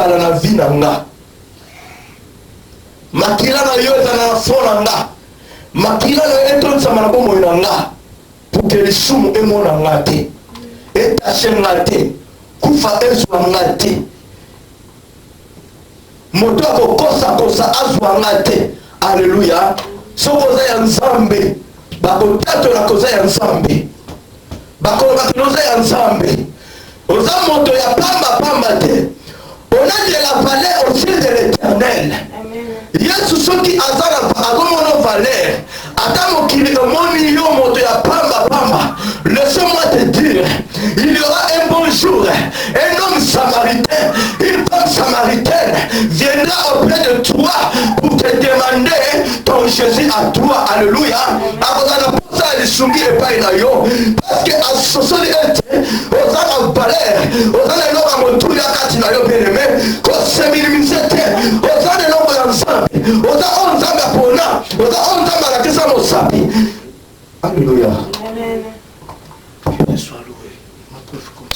ezala na vie na nga. Makila na yo ezala na fond na nga. Makila na yo etondisama na bomoi na nga. Pour que lisumu emona nga te. Etache nga te. Kufa ezwa nga te. Moto akokosa azwa nga te. Alléluia. Sokoza ya nzambe. Bakotatola koza ya nzambe. Bakoloza ya nzambe. Oza moto ya pamba te. On a de la valeur au ciel de l'Éternel. Yesu soki azomona valeur. Ata mokili omoni yo moto ya pamba. Laisse-moi te dire, il y aura un bon jour, un homme samaritain, une femme samaritaine viendra auprès de toi pour te demander ton Jésus à toi. Alléluia. Parce que à ce moment aux valeur, aux alléluia. Amen. Sois loué. Ma preuve comme ça.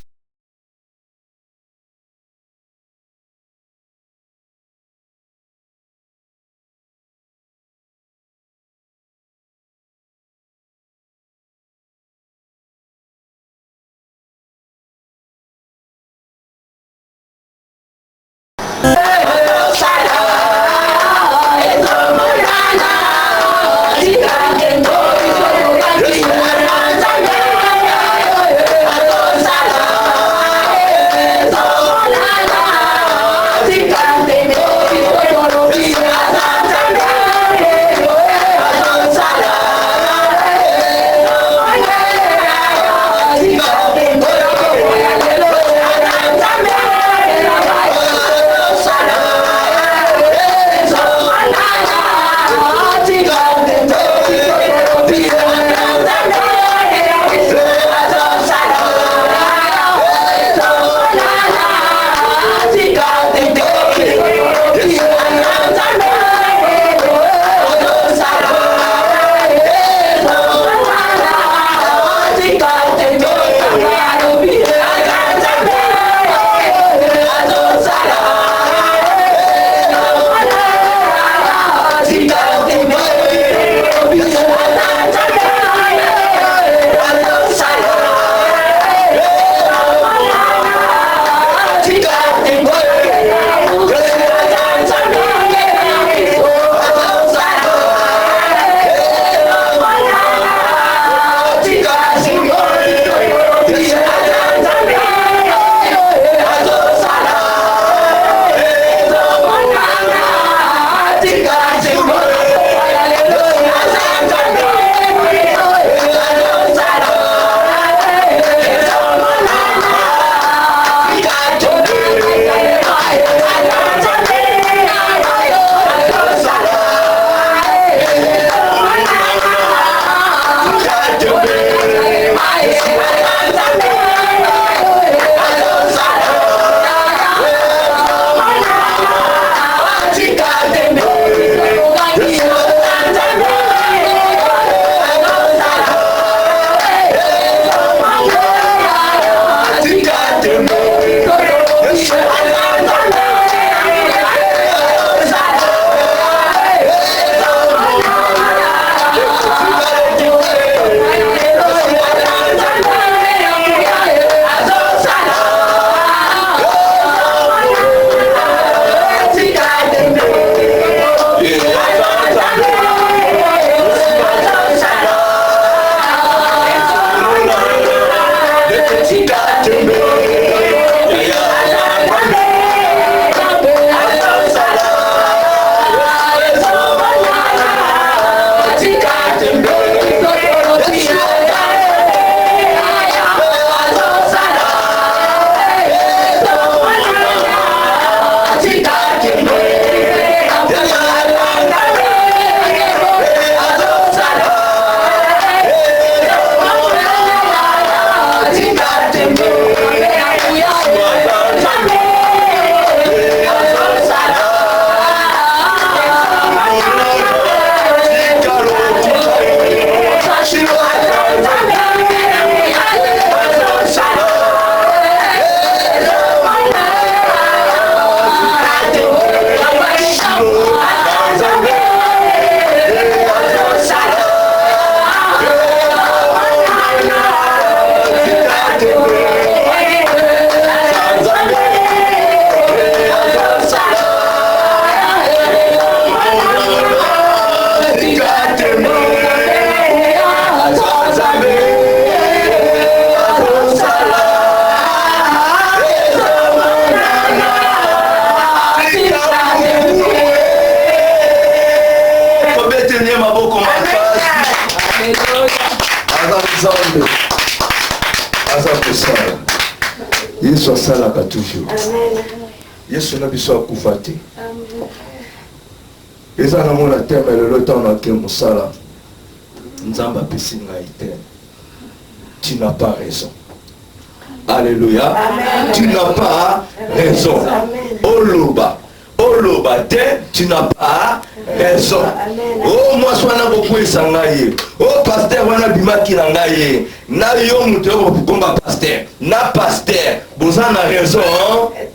Yesu asalaka toujours. Amen. Yesu na biso akufa te. Eza na mona teme lelo ntango nake mosala Nzambe apesi ngai te. Tu n'as pas raison. Alléluia. Amen. Tu n'as pas raison. Oloba. Oloba te, tu n'as pas raison. Oh, moi, je suis beaucoup de oh, pasteur, wana bimaki na ngai. Na yo muto ko pasteur. Na pasteur, vous avez raison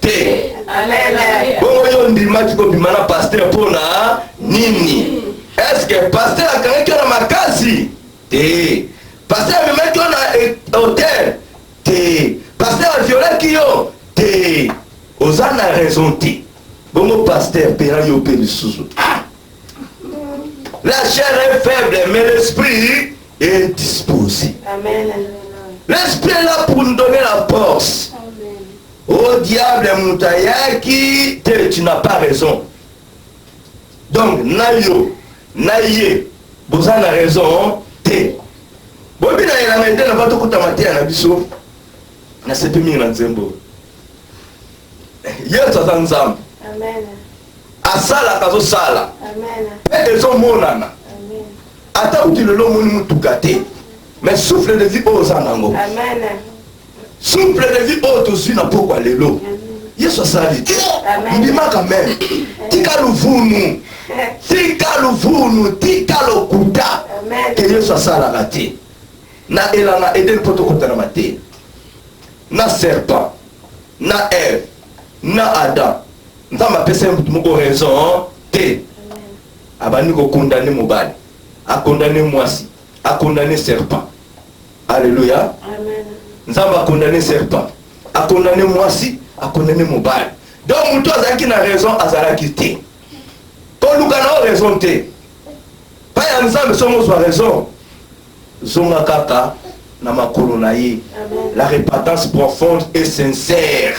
te. Amen. Bon, yo ndimaki ko bimana pasteur pona nini? Est-ce que pasteur a quand même na makasi? Te. Pasteur a même na hôtel? Te. Pasteur a violé qui yo? Te. Vous avez raison te. Bon, pasteur, père, yo père sous. La chair est faible, mais l'esprit est disposé. Amen. L'esprit est là pour nous donner la force. Amen. Oh diable, Moutayaki, tu n'as pas raison. Donc, nayo, naye, vous avez raison, te. Bon, bien, il a mis dans votre côté à matin, à biso. Na sepe mi na nzembo. Yesu azanzam. Amen. Asala kazo sala. Amen. Ezo monana. Amen. Ata uti lelo moni mutukate. Mais souffle de vie aux anango. Amen. Souffle de vie aux tous na pokwa lelo. Yesu asali. Amen. Ndima quand même. Tika luvunu. Tika luvunu, tika lokuta. Amen. Que Yesu asala kate. Na elana eden protokota na mate. Na serpent. Na Ève. Na Adam. Nous avons raison. Abani ko condamner mobali, a condamner moisi, a condamner serpent. Alléluia. Amen. Nous avons condamné serpent, a condamné moisi, a condamné mobali. Donc nous tous qui na raison azala quitté. Quand nous avons raison té. Pas ya nzambe somo soit raison. Zonga kaka na makolo na ye. La repentance profonde et sincère.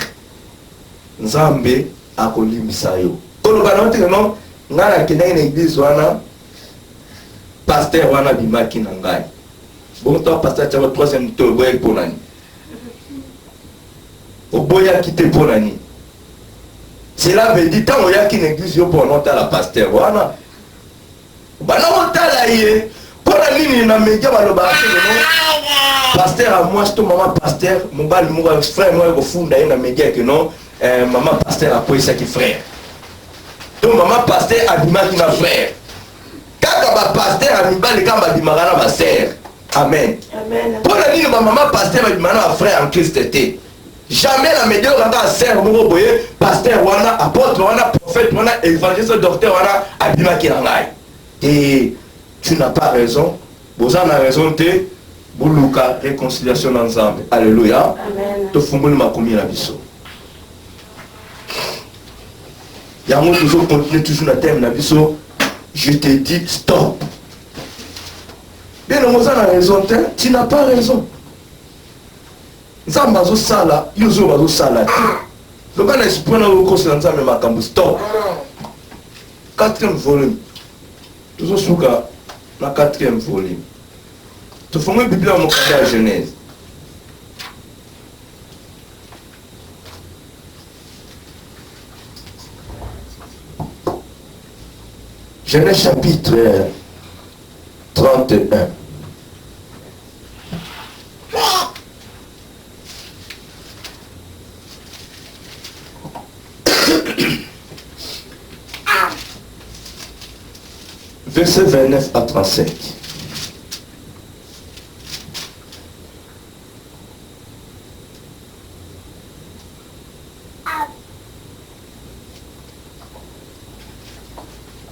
Nzambe akolimisa yo. Koloba na te non ngala kenda na église wana pasteur wana bimaki na ngai. Bon toi pasteur tu as troisième tour boye ponani. Oboya kite ponani. Cela veut dire tant oya ki na église yo pour nota la pasteur wana. Bana motala ye pona nini na media baloba non. Pasteur à moi je maman pasteur mon bal mon frère moi ko funda na media que non. Maman pasteur a posé ça qui frère. Donc maman pasteur a dit ma frère. Quand ma pasteur a dit les gars m'a dit ma sœur. Amen. Amen. Pour la dire maman pasteur a dit ma frère en Christ était. Jamais la médiocre a sœur mon boye pasteur wana apôtre wana prophète wana évangéliste docteur wana a dit ma kirangai. Et tu n'as pas raison. Vous en avez raison te. Buluka réconciliation ensemble. Alléluia. Amen. To fungoli makomi na biso. Il y a un mot toujours continuer toujours dans thème nabiso. Je te dis stop. Bien le mot a raison, tu n'as pas raison. Nzamba zo sala, yozo bazo sala. Le gars n'a pas na recours dans nzamba makambo stop. 4e volume. Toujours souka na 4e volume. Tu fais une Bible en la Genèse. Genèse chapitre 31. Verset 29 à 35.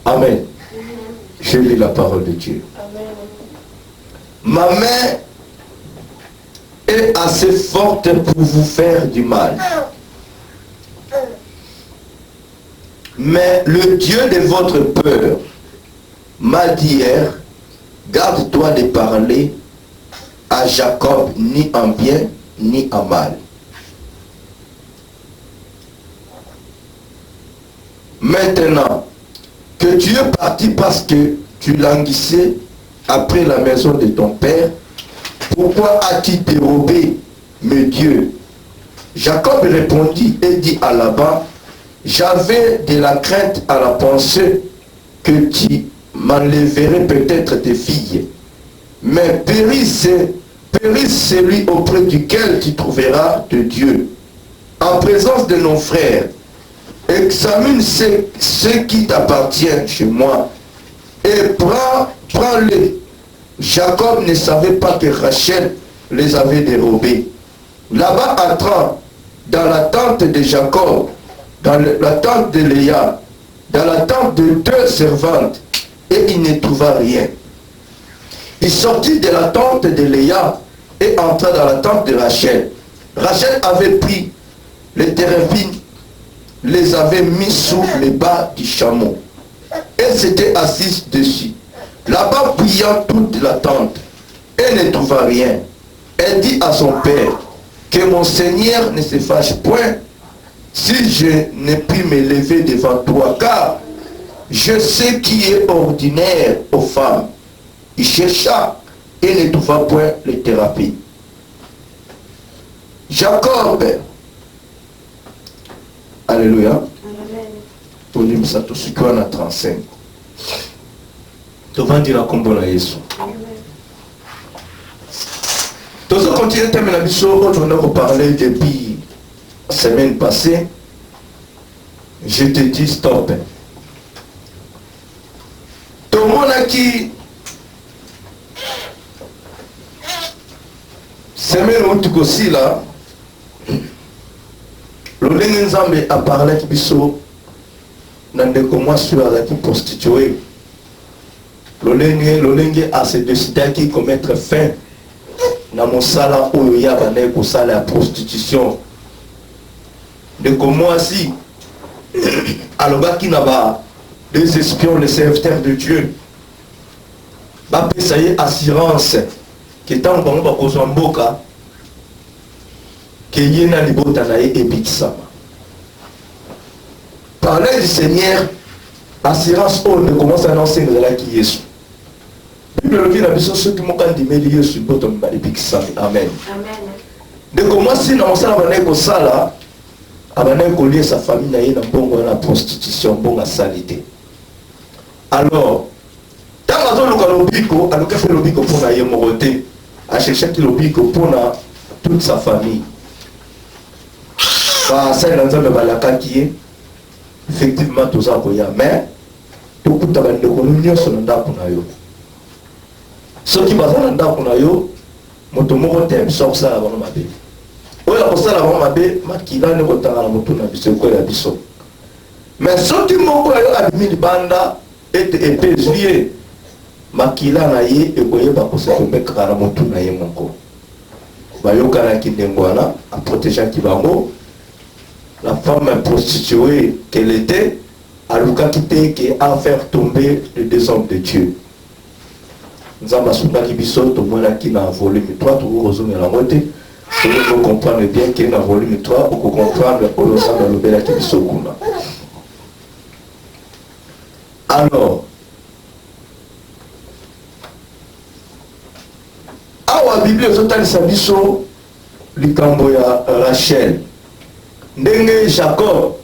Amen. Je lis la parole de Dieu. Amen. Ma main est assez forte pour vous faire du mal. Mais le Dieu de votre peur m'a dit hier, garde-toi de parler à Jacob ni en bien ni en mal. Maintenant que tu es parti parce que tu languissais après la maison de ton père, pourquoi as-tu dérobé mes dieux Jacob répondit et dit à Laban, j'avais de la crainte à la pensée que tu m'enlèverais peut-être tes filles. Mais périsse celui auprès duquel tu trouveras de Dieu. En présence de nos frères, examine ce qui t'appartient chez moi et prends-les. Jacob ne savait pas que Rachel les avait dérobés. Là-bas, entrant dans la tente de Jacob, dans la tente de Léa, dans la tente de 2 servantes, et il ne trouva rien. Il sortit de la tente de Léa et entra dans la tente de Rachel. Rachel avait pris les téréphines, les avait mis sous les bas du chameau. Elle s'était assise dessus. Là-bas, bouillant toute la tente, elle ne trouva rien. Elle dit à son père, que mon Seigneur ne se fâche point si je n'ai pu me lever devant toi, car je sais qui est ordinaire aux femmes. Il chercha et ne trouva point les thérapies. Jacob, alléluia, volume ça tout ce qu'on a 35. Tu vas dire à combo la Yesu. Tous ceux qui continuent à terminer la mission, on a reparlé depuis la semaine passée. Je te dis stop. Tout le monde qui semaine où tu aussi là, le Nzambe a parlé de biso dans des commentaires sur la prostituée. Le a se décidé à commettre fin dans mon salaire où il y a la prostitution. De comment aussi, alors qu'il n'y a pas des espions, les serviteurs de Dieu, bah ça y est assurance que tant qu'on va causer un boca, qu'il y ait un niveau d'anaï et bitsama. Parler du Seigneur, assurance on commence à annoncer de la qui est. Bible dit la mission ceux qui m'ont dit Yesu botom bali bitsama. Amen. Amen. De comment si dans ça va n'être ça là, abana ko lier sa famille na yé na bongo na prostitution, bonga salité. Alors tant que le lobiko, alors que fait le lobiko pour na yé moroté, à chercher le lobiko pour na toute sa famille. Bah ça dans un balaka qui est effectivement tout ça pour y mais tout coup t'as de communion sur l'anda pour na yo. Ce qui va dans l'anda pour na yo, moto moroté sort ça avant ma bé. Oya pour ça avant ma bé, makila ne kotanga na moto na biso ko ya biso. Mais ce qui moko yo admis banda et épée makila na ye ekoyeba ko se tomeka na moto na ye moko. Bayoka na kindengwana a protéger kibango. La femme prostituée qu'elle était, a Luka qui a fait tomber les 2 hommes de Dieu. Nous avons souhaité biso tout le monde qui n'a volume 3 tout vous résumer la moitié. Il faut comprendre bien qu'il y a volume 3 pour comprendre au ensemble le bel qui biso kuna. Alors, la Bible est en biso likambo ya Rachel. Ndenge Jacob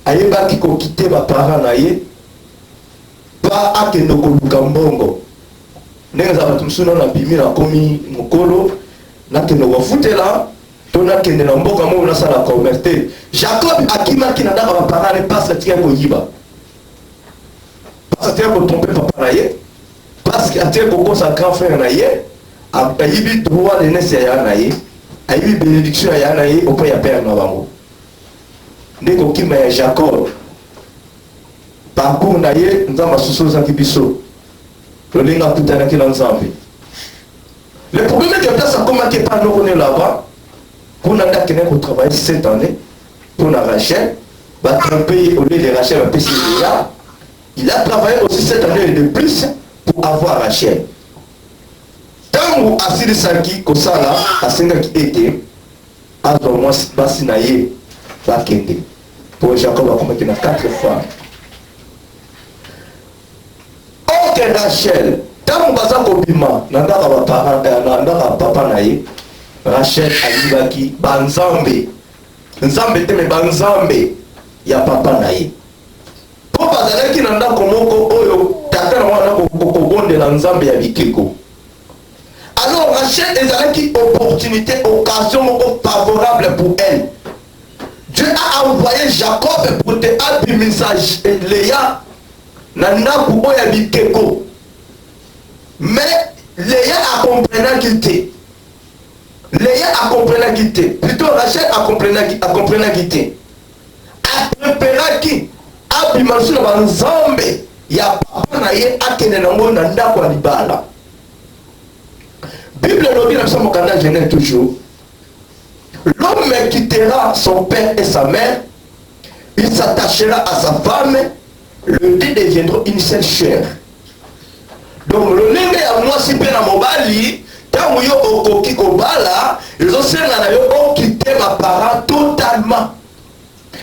ayebaki ko quitter ba parents na ye pa akende koluka mbongo ndenge za bato msuno na bimi na komi mokolo nakende kofutela to nakende na mboka mo na sala converter. Jacob akimaki na ndaka ba parents ne parce que tia koyiba parce que tia ko tromper papa na ye parce que tia ko kosa grand frère na ye ayibi droit de naissance ya na ye ayibi bénédiction ya na ye auprès ya père na bango. Ndeko kima ya Jacob parcours na ye nzamba susu za kibiso lolinga kutana kila nzambe. Le problème est que ça comment que pas nous là-bas qu'on a qu'à travailler cette année pour la Rachel va tromper au lieu de Rachel va payer déjà. Il a travaillé aussi cette année de plus pour avoir Rachel. Tant où assis saki comme ça là à 5 qui était à moins basi na ye va kende. Pour Jacob a commettre 4 femmes. Ok Rachel, tant baza kobima nandaka ba parents nandaka papa na ye, Rachel alibaki banzambe nzambe te me banzambe ya papa na ye po bazalaki na ndako moko oyo tata na wana kokobondela nzambe ya bikeko. Alors Rachel ezalaki opportunité, occasion moko favorable pour elle. Dieu a envoyé Jacob pour te abimisa Léa na ndako oyo ya bikeko, mais Léa akomprenaki te. Léa akomprenaki te, plutôt Rachel akomprenaki te, apreperaki abimasi na banzambe ya papa na ye akende nango na ndako ya libala. Bible lobi na biso mokanda Genèse toujours, l'homme quittera son père et sa mère, il s'attachera à sa femme, le deux deviendront une seule chair. Donc lolenge ya mwasi mpe na mobali ntango yo okoki kobala ezosenga na yo okite baparent totalement.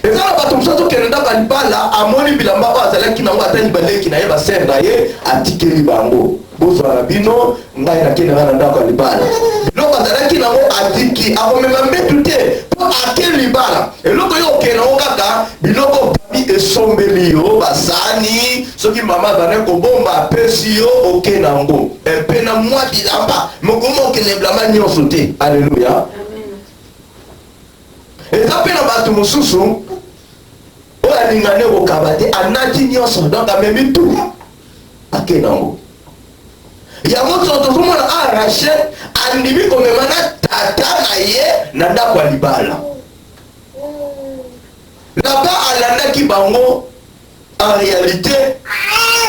eza na bato mosusu okende ndako ya libala amoni bilamba oyo azalaki nango ata libaleki na ye basere na ye atikeli bango, bozwa na bino ngai nakendanga na ndako ya libala. biloko azalaki nango atiki akomema mbetu te mpo ake libala. eloko yo okende nango kaka biloko bami esombeli yo basani, soki mama azalaki kobomba apesi yo oke nango epe na mwa bilamba mokoma okende bilamba nyonso te. Alleluya. eza mpe na bato mosusu oyo alingani kokaba te anati nyonso, donc amemi tu ake nango. yango so tozomona a Rachel andimi komema na tata na ye na ndako ya libala. laba alandaki bango en réalité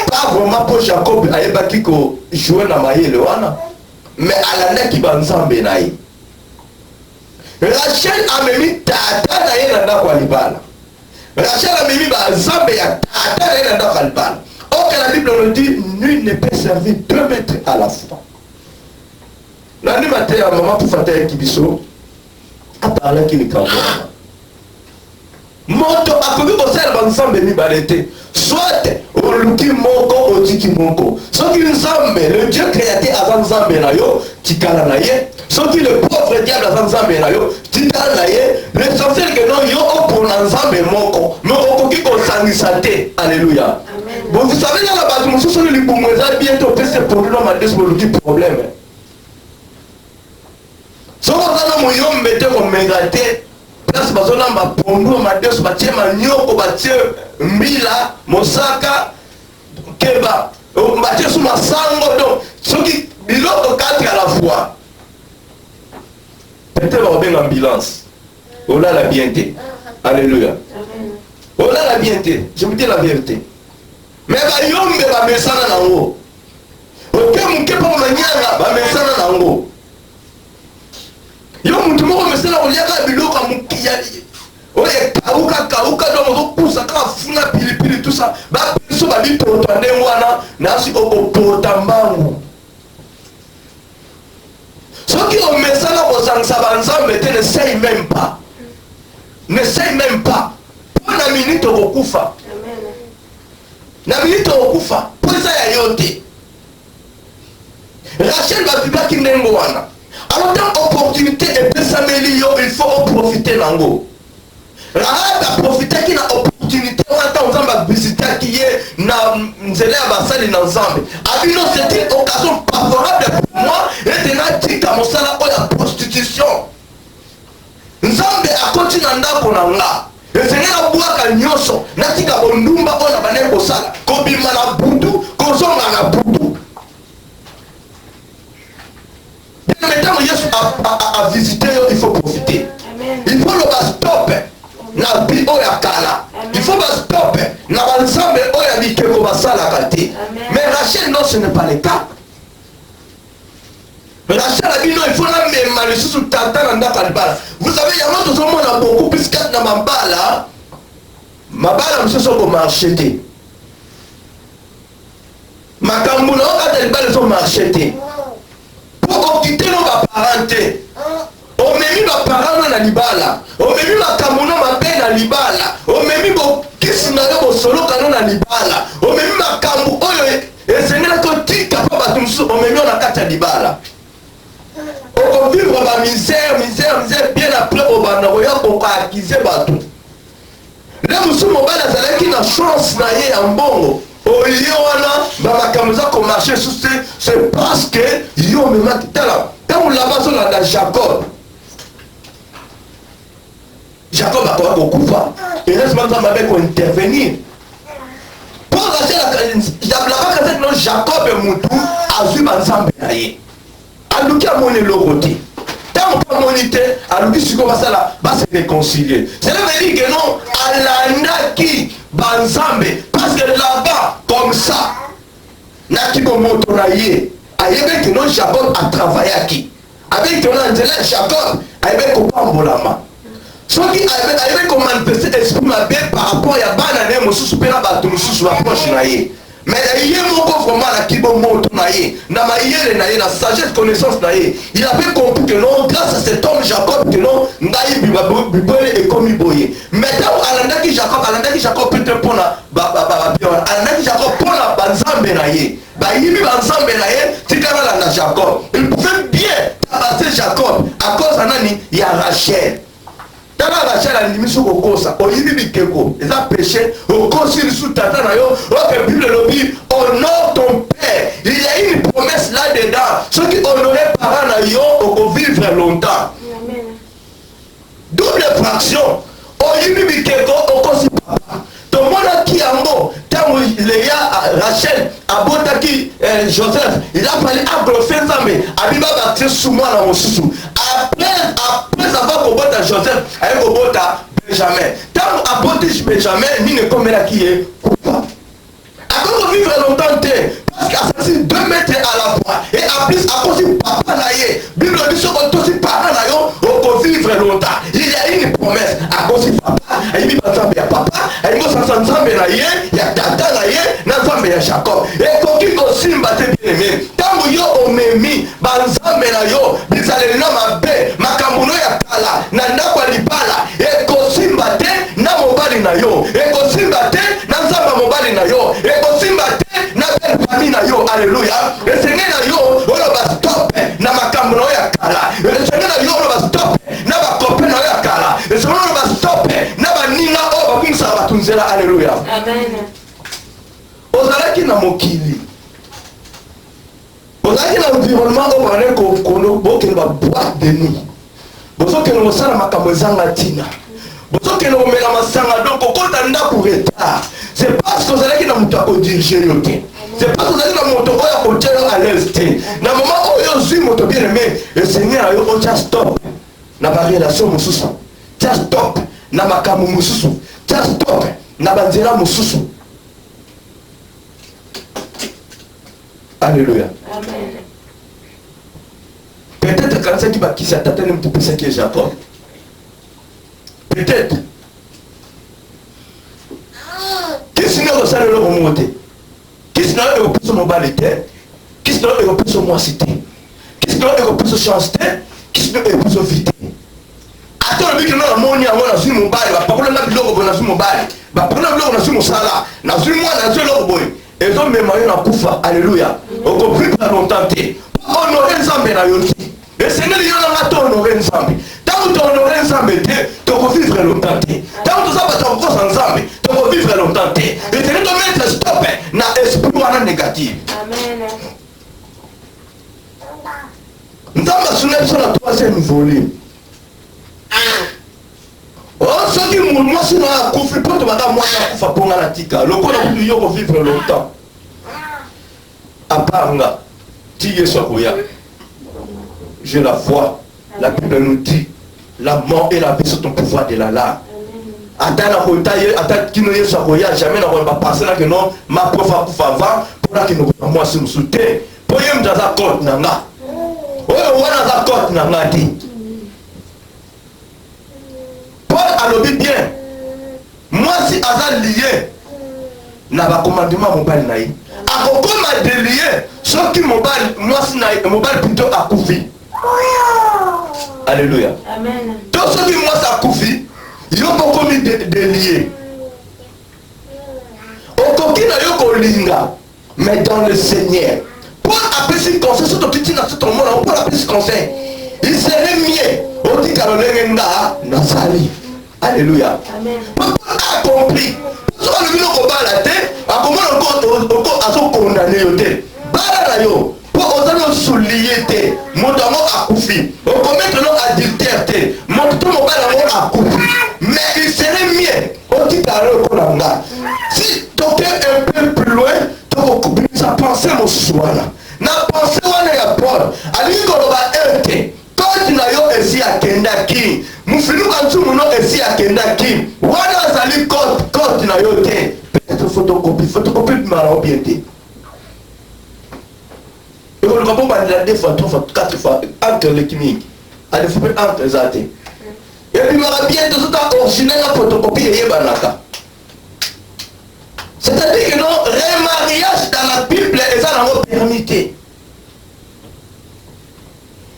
pas vraiment po Jacob ayebaki kojouer na mayele wana, mais alandaki banzambe na ye. Rachel amemi tata na ye na ndako ya libala. Rachel amemi banzambe ya tata na ye na ndako ya libala. Or que la Bible nous dit, nul ne peut servir deux maîtres à la fois. L'année matin, à maman pour faire un kibiso, a parlé qu'il est quand même. Moto a connu qu'on sert ensemble de balete. Soit au luki moko au tiki moko. Soit qu'il ensemble, le Dieu créateur a ensemble na yo, tikala na ye. Soit qu'il le pauvre diable a ensemble na yo, tikala na ye. L'essentiel que non yo pour ensemble moko. Mais au qui qu'on s'angisate. Alléluia. Bon, vous savez, dans la base, nous sommes les boumouazas, bientôt, on peut se produire dans ma désolé problème. Si on a un moyen de mettre comme mégaté, place bazona ma pondo ma desu batie manyoko batie mbila mosaka keba batie sous ma sango donc ce qui biloko 4 à la fois. Peut-être on bien ambulance. On a la bienté. Alléluia. On a la bienté. Je vous dis la vérité. Mais ba yombe ba mesana nango. Oke muke pa manyanga ba mesana nango. Yo muntu moko mesana oliaka biloko mukiya. Oye kauka donc pousa ka funa pilipili tout ça. Ba peso ba bito tande wana na si okopota mbangu. Soki o mesana ko sangsa banzambe te ne sei même pas. Ne sei même pas. Pour la minute okufa. Na minute okufa poza ya yote. Rachel va vivre qui nengo wana. Alors dans opportunité et pesameli yo il faut en profiter nango. Rahab a profité qui na opportunité wana nzamba visiter qui est na nzela ya basali na nzambe. Abino c'est une occasion favorable pour moi et de na tika mosala o ya prostitution. Nzambe akoti na ndako na nga. Esengela bwaka nyonso natika bondumba ona bane kosala kobima na butu kozonga na butu. Bien maintenant Yesu a visité il faut profiter. Il faut le stop na bi oya kala. Il faut le stop na banzambe oya bikeko basala kate. Mais Rachel non, ce n'est pas le cas. Mais Rachel a dit non, il faut la même les sous tata na ndaka libala. Vous savez, il y a d'autres hommes on a beaucoup plus qu'à na mabala. Mabala monsieur soko marcheté. Makambo na okata libala so marcheté. Pour quitter nos parenté. O memi ba parano na libala. O memi makambo na mabe na libala. O memi bo kisina yo bo solo kano na libala. O memi makambo oyo esengela to tika pa batumsu o memi na kata libala. On vivre ma misère bien après au banaroya pour acquiser bateau. Là nous sommes au bas qui n'a chance naie en bongo. Au lieu wana bamakamza comme marché sous c'est parce que yo me matala. Quand là-bas sur la Jacob. Jacob a quoi kufa. Et là ça m'a fait intervenir. Pour racheter la Jacob et Moutou a vu ensemble naie. Aluki a monné le côté. Tant qu'on monite, aluki si comme ça là, va se réconcilier. Cela veut dire que non, alandaki banzambe parce que là-bas comme ça, naki bon motoraye, ayebe que non Jacob a travaillé à qui? Avec ton angela Jacob, ayebe ko pambolama. Soki ayebe ko manifester esprit mabe par rapport à bana ne mususu pena batu mususu approche na ye. Mais il y a vraiment la kibomoto naïe, na maïele naïe, na sagesse connaissance naïe. Il avait compris que non, grâce à cet homme Jacob, que non, naïe bibole et comme boye. Maintenant, alandaki Jacob peut te prendre, alandaki Jacob prend la banzambe naïe. Bah il vit ensemble naïe, c'est quand même Jacob. Il pouvait bien tabasser Jacob à cause d'Anani, il y a Rachel. Dans la Rachel a mis sur Okosa, au Yibi Keko, ils ont péché, au Kosi sous Tata Nayo, au Bible le dit, honore ton père. Il y a une promesse là-dedans. Ceux qui honoraient parents Nayo, au vivre longtemps. Double fraction, au Yibi Keko, au Kosi Papa. Tout le monde qui a mot, tant Léa, Rachel, Abotaki, Joseph, il a fallu aglofer ça, mais Abiba bâtir sous moi dans mon sous. Après avoir combattu Joseph, avec combattu Benjamin. Tant apôtre Benjamin, il ne commet là qui est coupable. Après vivre longtemps, parce qu'assassin 2 mètres à la fois, et en plus, à cause du papa naïe, Bible dit que quand aussi parents naïe, on peut vivre longtemps. Il y a une promesse, à cause du papa, il dit que papa, il dit que il y a tata naïe, il y a Jacob. Et quand il aussi m'a bien aimé, tant que yo omemi, banzambe na yo, bizaleli na mabe, makambuno ya kala, na ndako libala, et kosi mbate na mobali na yo, et kosi mbate na nzamba mobali na yo, et kosi mbate na belle famille na yo. Alléluia. Et Seigneur na yo, on va stop na makambuno ya kala. Et Seigneur na yo, on va stop na ba copain na ya kala. Et Seigneur on va stop na ba nina o ba kumsa ba tunzela. Alléluia. Amen. Ozalaki na mokili. Ozalaki na environnement o ba ne ko kono bokele ba boîte de nuit. Bozoke no sala makambo zanga tina. Bozoke no mela masanga donc kokota ndako retard. C'est parce que ozalaki na mutu akodirige yo te. C'est parce que ozalaki na moto oyo akotia à l'aise te. Na moment oyo ozwi moto bien aimé, le Seigneur yo otia stop na ba relation mosusu. Tia stop na makambo mosusu. Tia stop na banzela mosusu. Alléluia. Amen. Peut-être quand c'est qui va qui s'attend un petit peu ce qui est Jacob. Peut-être. Qu'est-ce qu'il y a dans le remonte? Qu'est-ce qu'il y a dans le mobile? Qu'est-ce qu'il y a dans le mois cité? Qu'est-ce qu'il y a dans le chancete? Qu'est-ce qu'il y a dans le vite? Attends, le but que nous avons mis à sur mon bail, pas pour le bloc sur mon bail, pas pour le bloc sur mon salaire, dans une mois, dans un autre boy. Et donc, mes moyens à Koufa, alléluia. On comprend pas longtemps. Honorer Nzambe na yoti. Le Seigneur il y en a tout honorer Nzambe. Tant que tu honorer Nzambe, tu vas vivre longtemps. Tant que tu vas pas encore Nzambe, tu vas vivre longtemps. Le Seigneur doit mettre stop na esprit négatif. Amen. Nzambe soulève sur la 3e volume. Oh, ceux qui moi si nous avons confié pour te battre moi na kufa ponga na tika. Le corps nous yo vivre longtemps. À part nga, tiye sokoya. J'ai la foi. La Bible nous dit la mort et la vie sont au pouvoir de la langue. Attends, attends, qui nous y sokoya jamais n'a pas passer là que non, ma prof a kufa avant pour que nous moi si nous soutien. Pour y me dans la côte nanga. Oh, on a la côte nanga dit. Paul a le dit bien. Moi si Azal lié n'a pas commandement mon bal naï. A comment délié ceux qui mon bal moi si naï mon bal plutôt à Koufi. Alléluia. Amen. Tous ceux qui moi ça Koufi, ils ont beaucoup mis délié. Au coquille n'a eu qu'au linga, mais dans le Seigneur. Paul a pris ce conseil sur ton petit dans tout le monde. Paul a pris ce conseil. il serait mieux oti kalolenge nga nazali. Alléluia. Papa a compris. Soka le biloko bala te, akomona encore azo condamné yo te. Bala na yo. Pour oser soulier te, moto yango akufi. Okommettre no adultère te, moto mobala yango akufi. Mais il serait mieux oti kalolenge nga. Si toke un peu plus loin, tokobisa penser mosusu wana. Na penser wana ya Paul, alingi koloba ete. Quand na yo esi akendaki, mufinuka nsumu no esi akendaki, wana azali code na yo te. Peut-être photocopie mara bien te. Et on ne peut pas dire 2 fois, 3 fois, 4 fois, entre les chimiques. À des fois, entre les athées. Et puis mara bien te tout original la photocopie et yebanaka. C'est-à-dire que non, remariage dans la Bible est ça n'a pas permis.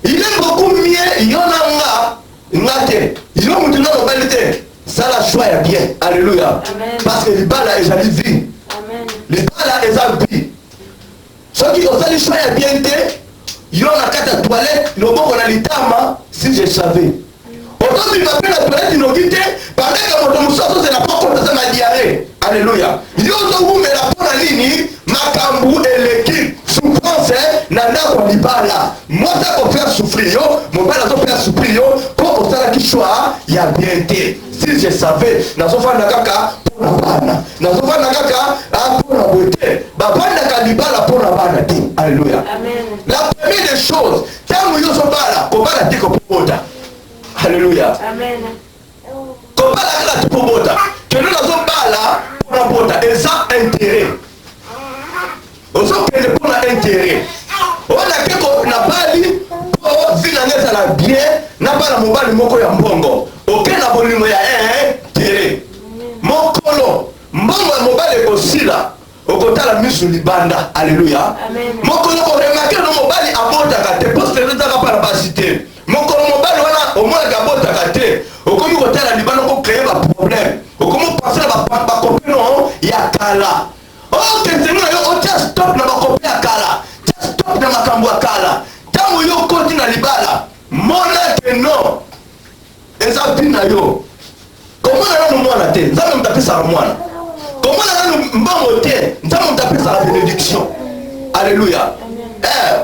Il est beaucoup mieux, il y en a ngate, il y a maintenant l'obalité. Ça la choix est bien. Alléluia. Amen. Parce que les balles là, ils ont vie. Les balles là, ils ont vie. Ceux qui ont le choix est bien, il y en a 4 toilettes, ils ont l'étama, si je savais. Autant qu'il m'appelle la toilette, ils ont quitté, pendant que mon moussato, c'est la porte de ma diarrhée. Alléluia. Il y a aussi où, mais la porte en ligne, Makambu et l'équipe. Souffrance, nana kwa libala. Moi, ça qu'on fait souffrir, yo. Mon père a fait souffrir, yo. Pour qu'on s'en qui soit, il y a bien été. Si je savais, n'a pas fait nakaka pour la bana. N'a pas fait nakaka pour la beauté. Baba n'a libala pour la bana. Alléluia. La première des choses, quand nous sommes là, qu'on va la dire qu'on peut. Alléluia. Amen. Qu'on va la dire pour bota. Que nous sommes là pour la bota. Et ça, intérêt. On s'en fait pour l'intérêt. On a quelque n'a pas dit pour financer la bien, n'a pas la mobile moko ya mbongo. Aucun abonnement ya intérêt. Mon colo, mbongo mobile aussi là. Au côté la mise sur libanda. Alléluia. Mon colo ko remarquer no mobile abota kate poste de ta pas la basité. Mon colo mobile wana au moins abota kate. Au comme côté la libanda ko créer ba problème. Au comme passer ba compagnon ya kala. Oh, que c'est nous, tu as stop dans ma copie à Kala, tu as stop dans ma cambo à Kala, tant que yo continue à libala, mon que non, et ça vient à yo. Comment on a nous la tête, ça me taper ça moi. Comment on a nous mbamoté, ça me taper ça la bénédiction. Alléluia.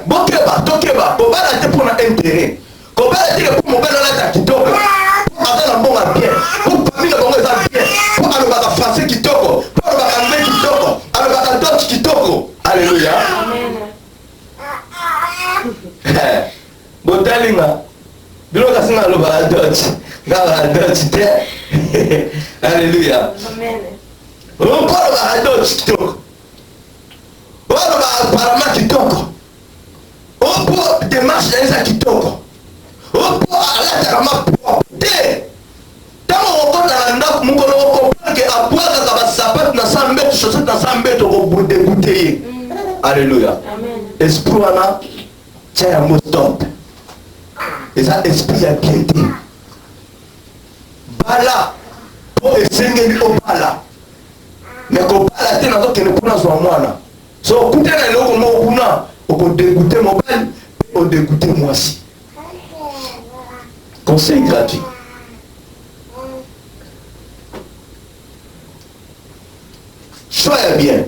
Bokeba, tokeba, on va la tête pour l'intérêt. On va la tête pour mon bel la tête qui tombe. Pour bon à bien, pour parmi les bons à bien, pour aller à la français qui tombe, pour aller à l'anglais qui tombe. Alléluia. Botalinga. Bilo kasinga lo ba dot. Nga dot te. Alléluia. Amen. On parle ba dot kitoko. On ba parama kitoko. On peut démarche za kitoko. On peut ala kama te. Tamo on na ndako mukolo comprendre que apwaza ka basapat na 100 mètres, chaussette na 100 mètres au bout de goûter. Alléluia. Esprit wana tia ya stop. Et ça esprit ya piété. Bala po esengeli o bala. Mais ko bala te na to kene kuna zo mwana. So kutena loko mo kuna o dégoûter mon bal, o dégoûter moi aussi. Conseil gratuit. Soyez bien.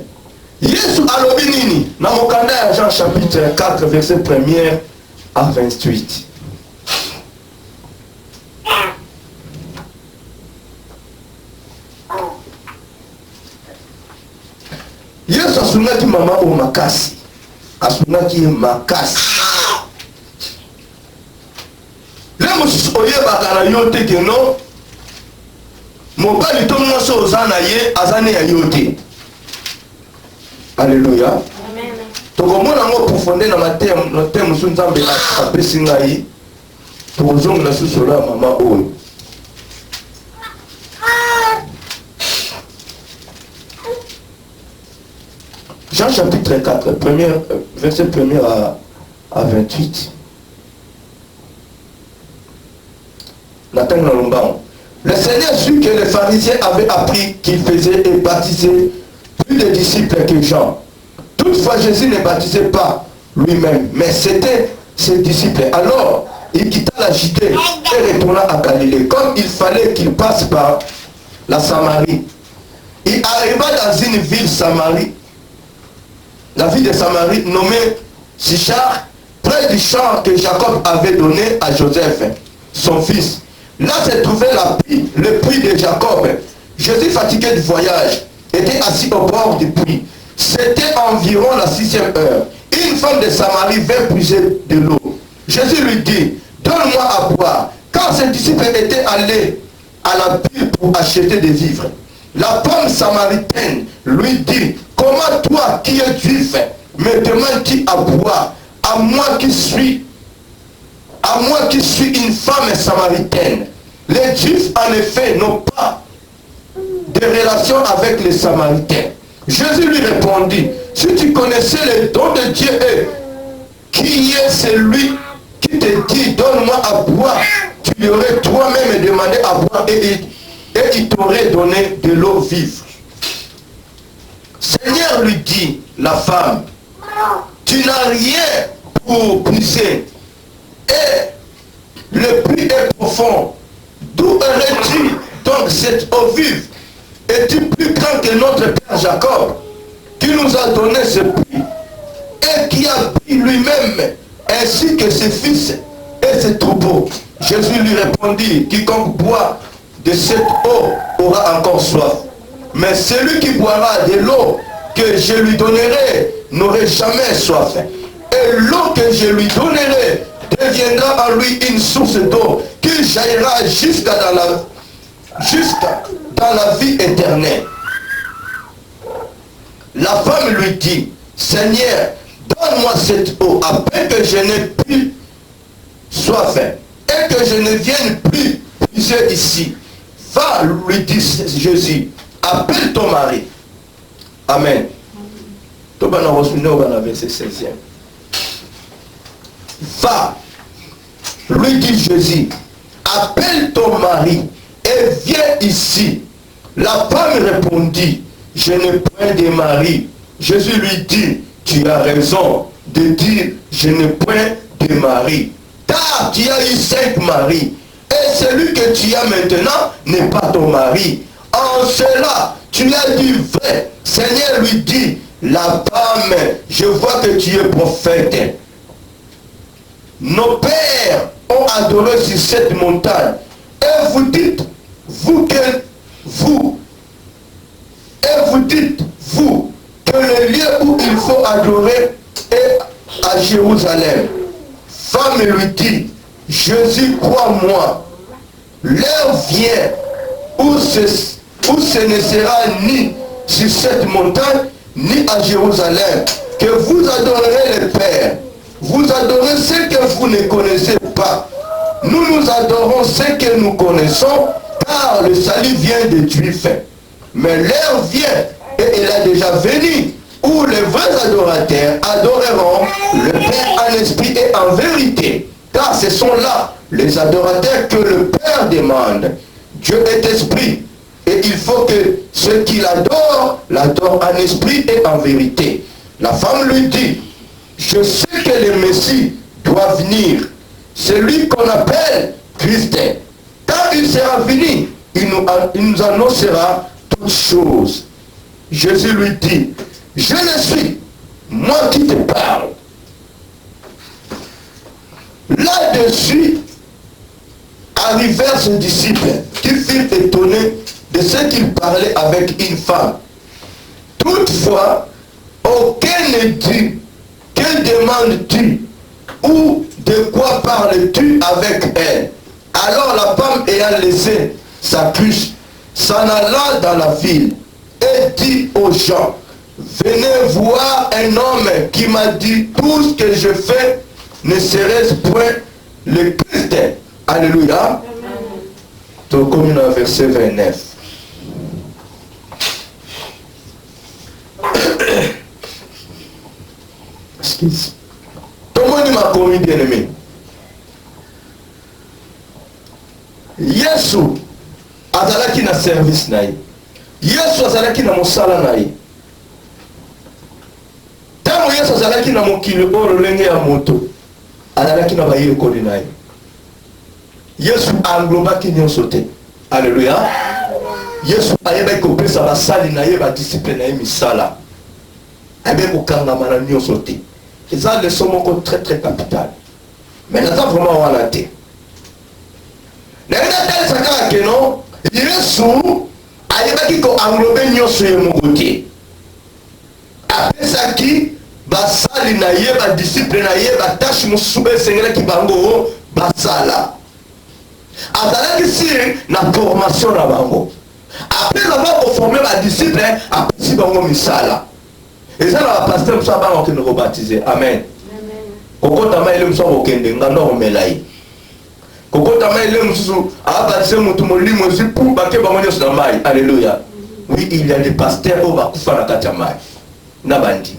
Yesu alobi nini na mokanda ya Jean chapitre 4 verset 1er à 28. Yesu asungaki mama o makasi. Asungaki makasi. Le mosusu oyebaka na yo te ke no mobali to nyonso oza na ye aza ne ya yo te. Alléluia. Amen. Tokomona ngo profondeur na matème na thème musu nzambe apesi ngai. Tozonga na susola mama oyo. Jean chapitre 4, verset 1er à 28. Le Seigneur sut que les pharisiens avaient appris qu'il faisait et baptisait plus de disciples que Jean. Toutefois, Jésus ne baptisait pas lui-même, mais c'était ses disciples. Alors, il quitta la Judée et retourna à Galilée. Comme il fallait qu'il passe par la Samarie, il arriva dans une ville Samarie, la ville de Samarie nommée Sichar, près du champ que Jacob avait donné à Joseph, son fils. Là se trouvait le puits de Jacob. Jésus, fatigué du voyage, était assis au bord du puits. C'était environ la 6e heure. Une femme de Samarie vint puiser de l'eau. Jésus lui dit, donne-moi à boire. Quand ses disciples étaient allés à la ville pour acheter des vivres, la femme samaritaine lui dit, comment toi qui es juif me demandes-tu à boire, à moi qui suis une femme samaritaine? Les juifs en effet n'ont pas de relation avec les samaritains. Jésus lui répondit, si tu connaissais le don de Dieu et qui est celui qui te dit donne-moi à boire, tu lui aurais toi-même demandé à boire et il t'aurait donné de l'eau vive. Seigneur, lui dit la femme, tu n'as rien pour puiser et le puits est profond. D'où aurais-tu donc cette eau vive? Es-tu plus grand que notre père Jacob, qui nous a donné ce puits et qui a bu lui-même, ainsi que ses fils et ses troupeaux? Jésus lui répondit, quiconque boit de cette eau aura encore soif. Mais celui qui boira de l'eau que je lui donnerai n'aurait jamais soif. Et l'eau que je lui donnerai deviendra en lui une source d'eau qui jaillira jusqu'à dans la vie éternelle. La femme lui dit, Seigneur, donne-moi cette eau afin que je n'ai plus soif et que je ne vienne plus puiser ici. Va, lui dit Jésus, appelle ton mari. Amen. Va, lui dit Jésus, appelle ton mari et viens ici. La femme répondit, je n'ai point de mari. Jésus lui dit, tu as raison de dire, je n'ai point de mari. Car tu as eu 5 maris, et celui que tu as maintenant n'est pas ton mari. En cela, tu as dit vrai. Seigneur lui dit, la femme, je vois que tu es prophète. Nos pères ont adoré sur cette montagne. Et vous dites, vous, que le lieu où il faut adorer est à Jérusalem. Femme lui dit, Jésus, crois-moi, l'heure vient où ce ne sera ni sur cette montagne, ni à Jérusalem, que vous adorerez le Père. Vous adorez ce que vous ne connaissez pas. Nous adorons ce que nous connaissons, car le salut vient des Juifs. Mais l'heure vient, et elle a déjà venu, où les vrais adorateurs adoreront le Père en esprit et en vérité. Car ce sont là les adorateurs que le Père demande. Dieu est esprit, et il faut que ceux qui l'adorent en esprit et en vérité. La femme lui dit, je sais que le Messie doit venir, celui qu'on appelle Christ. Quand il sera venu, il nous annoncera toutes choses. Jésus lui dit, je le suis, moi qui te parle. Là-dessus, arrivèrent ses disciples qui furent étonnés de ce qu'il parlait avec une femme. Toutefois, aucun ne dit, que demandes-tu ou de quoi parles-tu avec elle? Alors la femme ayant laissé sa cruche, s'en alla dans la ville et dit aux gens, venez voir un homme qui m'a dit tout ce que je fais, ne serait-ce point le Christ? Alléluia. Tout comme dans le verset 29. Excuse. Tout le monde m'a commis bien aimé. Yesu azalaki na service na ye. Yesu azalaki na mosala na ye. Tango Yesu azalaki na mokili oyo lolenge ya moto, azalaki na bayekoli na ye. Yesu englobaki nyonso te. Alléluia. Yesu ayebaki kopesa basali na ye badisciple na ye misala. Ayebaki kokangama na nyonso te. Eza leçon moko très très capitale. Mais naza vraiment wana te. Nayebi natalisa kaka ke non Yesu ayebaki koenglobe nyonso ye moko te. Apesaki basali na ye badisciple na ye batashe mosusu esengelaki bango basala. Azalaki siri na formation na bango. Après avoir formé ba disciple, apesi bango misala. Eza na pasteur musa bango kino rebaptiser. Amen. Kokota maile musa okende ngando omelai. Kokota maile mususu abaptiser mutu molimo zipu bake bango nyoso na mai. Alléluia. Oui, il y a des pasteurs au bakufa na kati ya mai. Na bandi.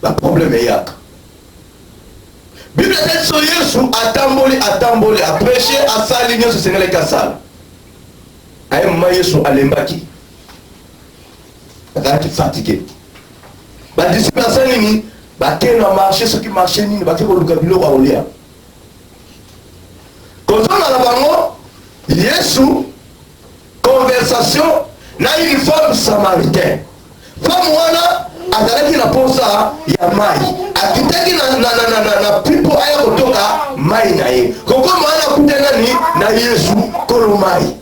Ba problème est yak. Bible dit so Yesu atamboli a prêché à sali nyonso sengelaki asala. Aye mama Yesu alembaki. Azalaki fatigué. Badisciple asali nini bakei na marché soki marché nini bakei koluka biloko ya kolia. Kozonga na bango Yesu conversation na une femme samaritain. Femme wana azalaki na posa ya mai. Akitaki na pipo aya kotoka mai na ye. Koko maana kutena ni na Yesu kolo mai.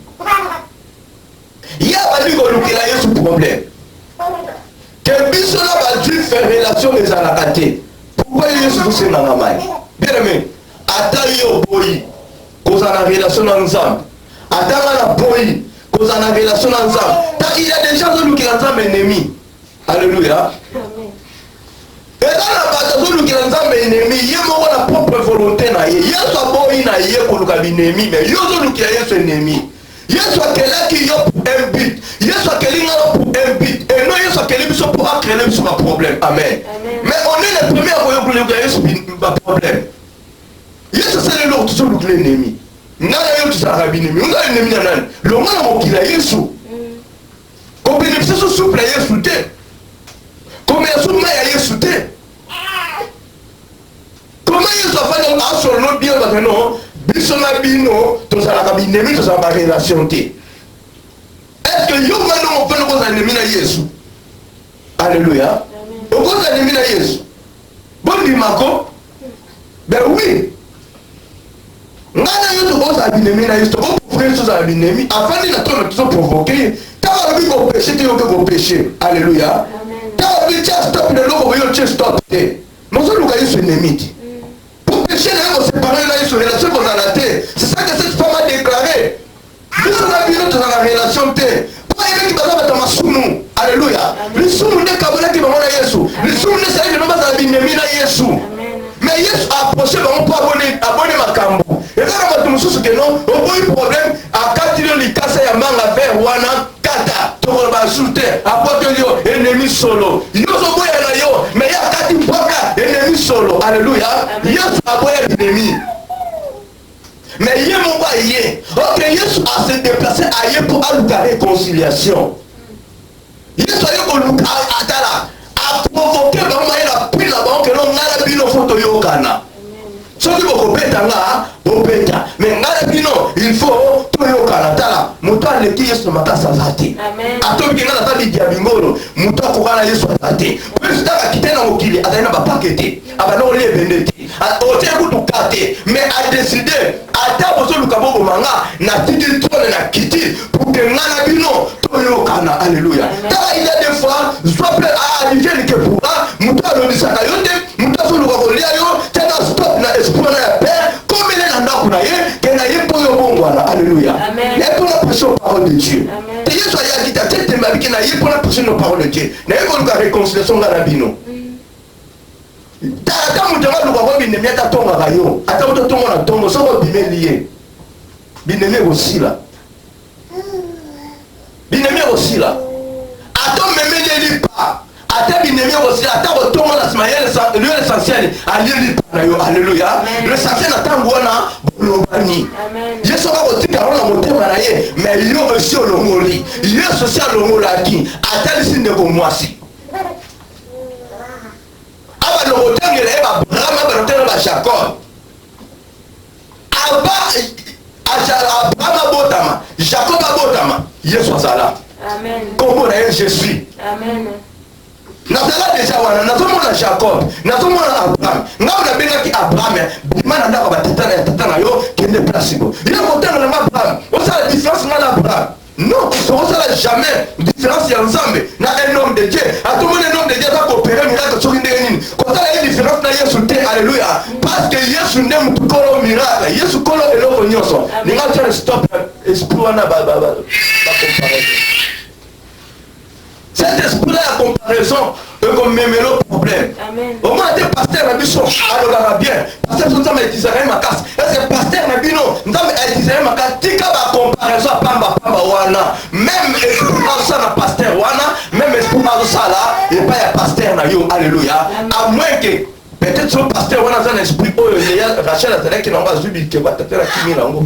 Ya bali kolukila Yesu problème. Que biso na ba juif fait relation les alakate. Pourquoi Yesu kusenga na mai? Bien aimé, ata yo boyi koza na relation na Nzambe. Ata na boyi koza na relation na Nzambe. Ta il y a des gens qui lukila Nzambe ennemi. Alléluia. Et dans la bataille, nous avons un ennemi, il y a la propre volonté. Il y a un boy na yé pour le ennemi, mais il y a un ennemi. Il y a quelqu'un qui a un but. Il y a quelqu'un pour un but. Et non, il y a quelqu'un qui pour créer sur un problème. Amen. Mais on est les premiers à voir pour le problème. Il y a c'est l'autre sur l'ennemi. Nous avons un ennemi. Nous avons un ennemi. Le monde qui a Yesu. Comme il est souple à Yesu. Comment Yesu te? Comment Yesu a fait un sur notre bien parce que non, bisona bino, tout ça la binemi, tout ça la relation te. Est-ce que yo maintenant on peut nous causer ennemi na Yesu? Alléluia. On cause ennemi na Yesu. Bon dimako? Ben oui. Ngana yo to cause ennemi na Yesu, to frère tout ça ennemi, afin de notre tout provoquer. Quand on dit qu'on péché, tu veux qu'on péché. Alléluia. Quand on dit stop le logo, on dit stop. Nous sommes les ennemis. Pour pécher, nous sommes séparés sur la relation qu'on a ratée. C'est ça que cette femme a déclaré. Nous sommes dans la relation. Pourquoi il y a des gens qui sont alléluia. Les soumous de Kabbalah qui vont à Yesu. Les soumous de Saïd qui vont à Yesu. Mais Yesu a approché pour abonner ma cambo. Et là, on va te que non, on a un problème à 4 millions de casse à manga vers Wana. Toko basute apote yo ennemi solo yo so boya na yo mais ya kati mboka ennemi solo alléluia Yesu aboya ennemi mais yé mon ba yé OK Yesu a se déplacé à yé pour la réconciliation Yesu a ko luka atala a provoquer ba ma la pile la banque non ngala bino photo yo kana soki bokobeta nga bobeta mais ngala bino il faut toyokana tala moto aleki Yesu makasa azate atoki nga natali diabingolo moto akokana Yesu azate pesu taka kite na mokili azali na bapakete abana oli ebende te otie kutuka te mais a décidé ata bozoluka bobomanga na tiki tone na kiti pour que nga na bino toyokana alléluia taka il y a des fois soit arrivé like pourra moto alondisaka yo te moto azoluka kolia yo tena stop na esprit na père comme il est dans ndako na ye ke na ye po yo bongwana alléluia et pour la pression parole de Dieu te Yesu ayaki ta tete mbabiki na ye pour la pression parole de Dieu na ye koluka réconciliation nga na bino ata moto aluka ko binemi ata tongaka yo ata moto tongo na tongo soko bimeli ye binemi ekosila binemi ekosila ata memeli elipa ata binemi ekosila ata kotongo na nsima ye l'essentiel alieli na yo alléluia l'essentiel na ntango wana bolobani yesu akotika ngo na motema na ye mais yo osi olongoli yesu osi alongolaki atalisi ndeko mwasi abalokotangela ye babrame ba Jacob. Abraham abotama, Jacob abotama, Yesu azala. Amen. Comment est Jésus? Amen. Nazala déjà wana, nazomona Jacob, nazomona Abraham. Ngao na benga ki Abraham, bimana ndako ba tata na yo kende place bo. Il a monté na Abraham. On sait la différence na Abraham. Non, on sait jamais différence ya nzambe na un homme de Dieu. A tout le monde un homme de Dieu va coopérer miracle sur une nini. Quand ça la différence na Yesu te, alléluia. Parce que Yesu ndem tukolo miracle. Yesu kolo eloko nyonso. Ninga try stop esprit wana ba comparaison. Cet esprit-là la comparaison comme même le problème. Au moins des pasteurs na biso alobaka bien. Pasteur tout ça mais Israël makas. Est-ce que pasteur na bino nzambe Israël makas tika ba comparaison pamba wana. Même esprit ça na pasteur wana, même esprit ça là et pas ya pasteur na yo. Alléluia. À moins que peut-être son pasteur wana za esprit oyo ya Rachel azalaki qui n'envoie zubi ke batatela kimi nango.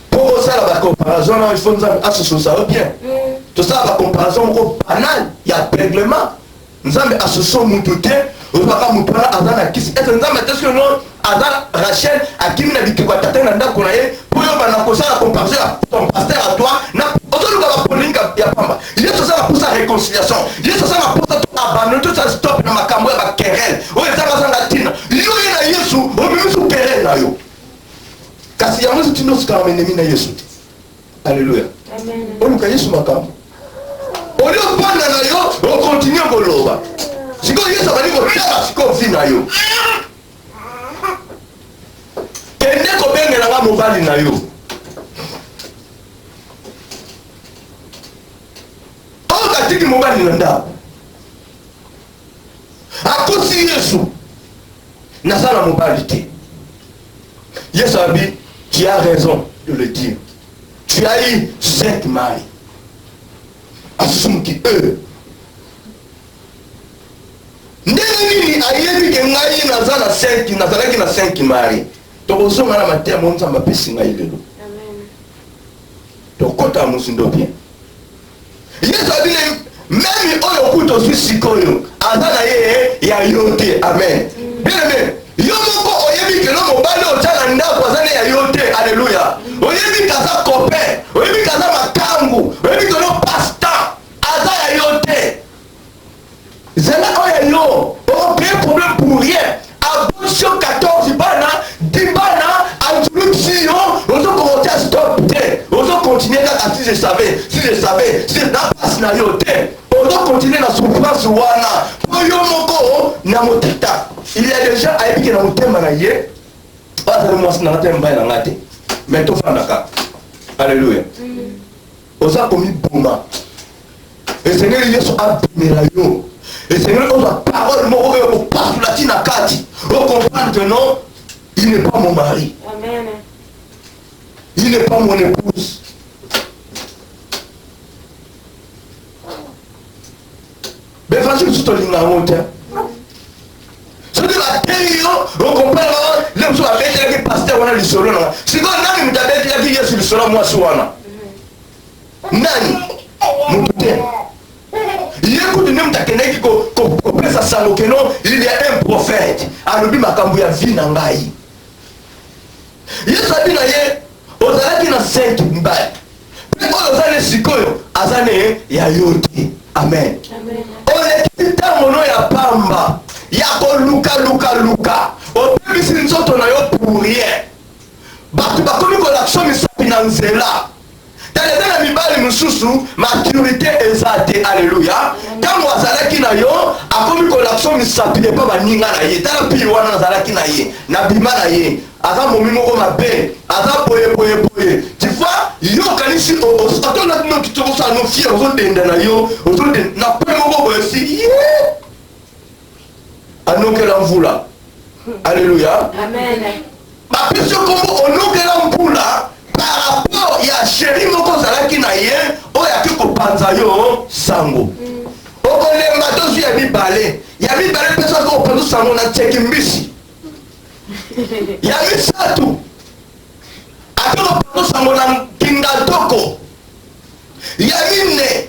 Pour ça la comparaison il faut nous associer ça bien. Tout ça la comparaison banale, il y a règlement. Nous avons associé Moutouté, nous avons Moutouté, Azana Kis. Est-ce que nous avons que non, Azana Rachel, à qui nous avons dit que Tata Nanda Konaye, pour nous avons la comparaison à ton pasteur à toi, nous avons polling à Pamba. Il y a tout ça pour sa réconciliation. Il y a tout ça pour sa abandon, tout ça stop dans ma caméra, ma querelle. Oh, il y a ça dans la tine. Il y a Yesu, on peut sous querelle là yo. Car si y a un petit nous qui a amené na Yesu. Alléluia. Amen. On nous caille sous ma caméra. On lieu de prendre na yo, on continue à goloba. Si vous Yesu va dire que si vous vivez na yo. Kende ko benga na mobali na yo. On a dit que mobali na nda. Akosi Yesu. Na sala mobali te. Yesu a dit, tu as raison de le dire. Tu as eu 5 mailles. Assume qui eux. Nini ayebi ke ngai nazala 5 nazalaki na 5 mari. Tokosonga na matema on nzamba pesi ngai lelo. Amen. Tokota musindo bien. Yesu abile même oyo kuto sikoyo azala ye ya yote. Amen. Bien aimé. Yo moko oyebi ke no mobali otala ndako azana ya yote. Alléluia. Oyebi kaza copain, oyebi kaza makangu, oyebi ke no pasteur aza ya yote. Zela oya yo, on crée problème pour rien. Abonction 14 bana, 10 bana, introduction, on doit commencer à stopper. On doit continuer à si je savais, si n'a pas na yote. On doit continuer la souffrance wana. Pour yo moko na motita. Il y a des gens qui na motema na ye. Pas de moi na temba na ngate. Mais to fandaka. Alléluia. Oza komi bomba. Et Seigneur Yesu a béni yo. Et Seigneur, on a parole, on passe la tine à Kati. On comprend que non, il n'est pas mon mari. Amen. Il n'est pas mon épouse. Mais vas-y, tu as dit la honte. Ce que la terre, on comprend, l'homme soit avec le pasteur, on a le solo. Si on a une tabette, il a dit, il y a le solo, moi, soana. Nani, mon putain. Il y a un prophète alobi makambo ya vie na ngai. Yesu abi na ye ozalaki na 5 mbali. Pe ozane sikoyo azane ya yote. Amen. Oleki ntango no ya pamba ya koluka opebisi nzoto na yo pour rien. Bato bakomi kolakso misapi na nzela. Tala mibali mususu maturité ezate. Alléluia. Quand wazalaki na yo akomi kolakso misapi de pa baninga na ye. Tala pi wana nazalaki na ye na bima na ye aza momi moko mabe aza boye. Tu vois yo kanisi otona no kitoko sa no fier ozodenda na yo ozodenda na pe moko boye si anokela mvula. Alléluia. Amen. Ma question kombo onokela mvula par rapport ya chéri moko zalaki na ye oyo aki kopanza yo sango. Okolemba tozu ya mibale mpe soki opanza sango na teki mbisi ya misatu aki kopanza sango na kinga toko ya mine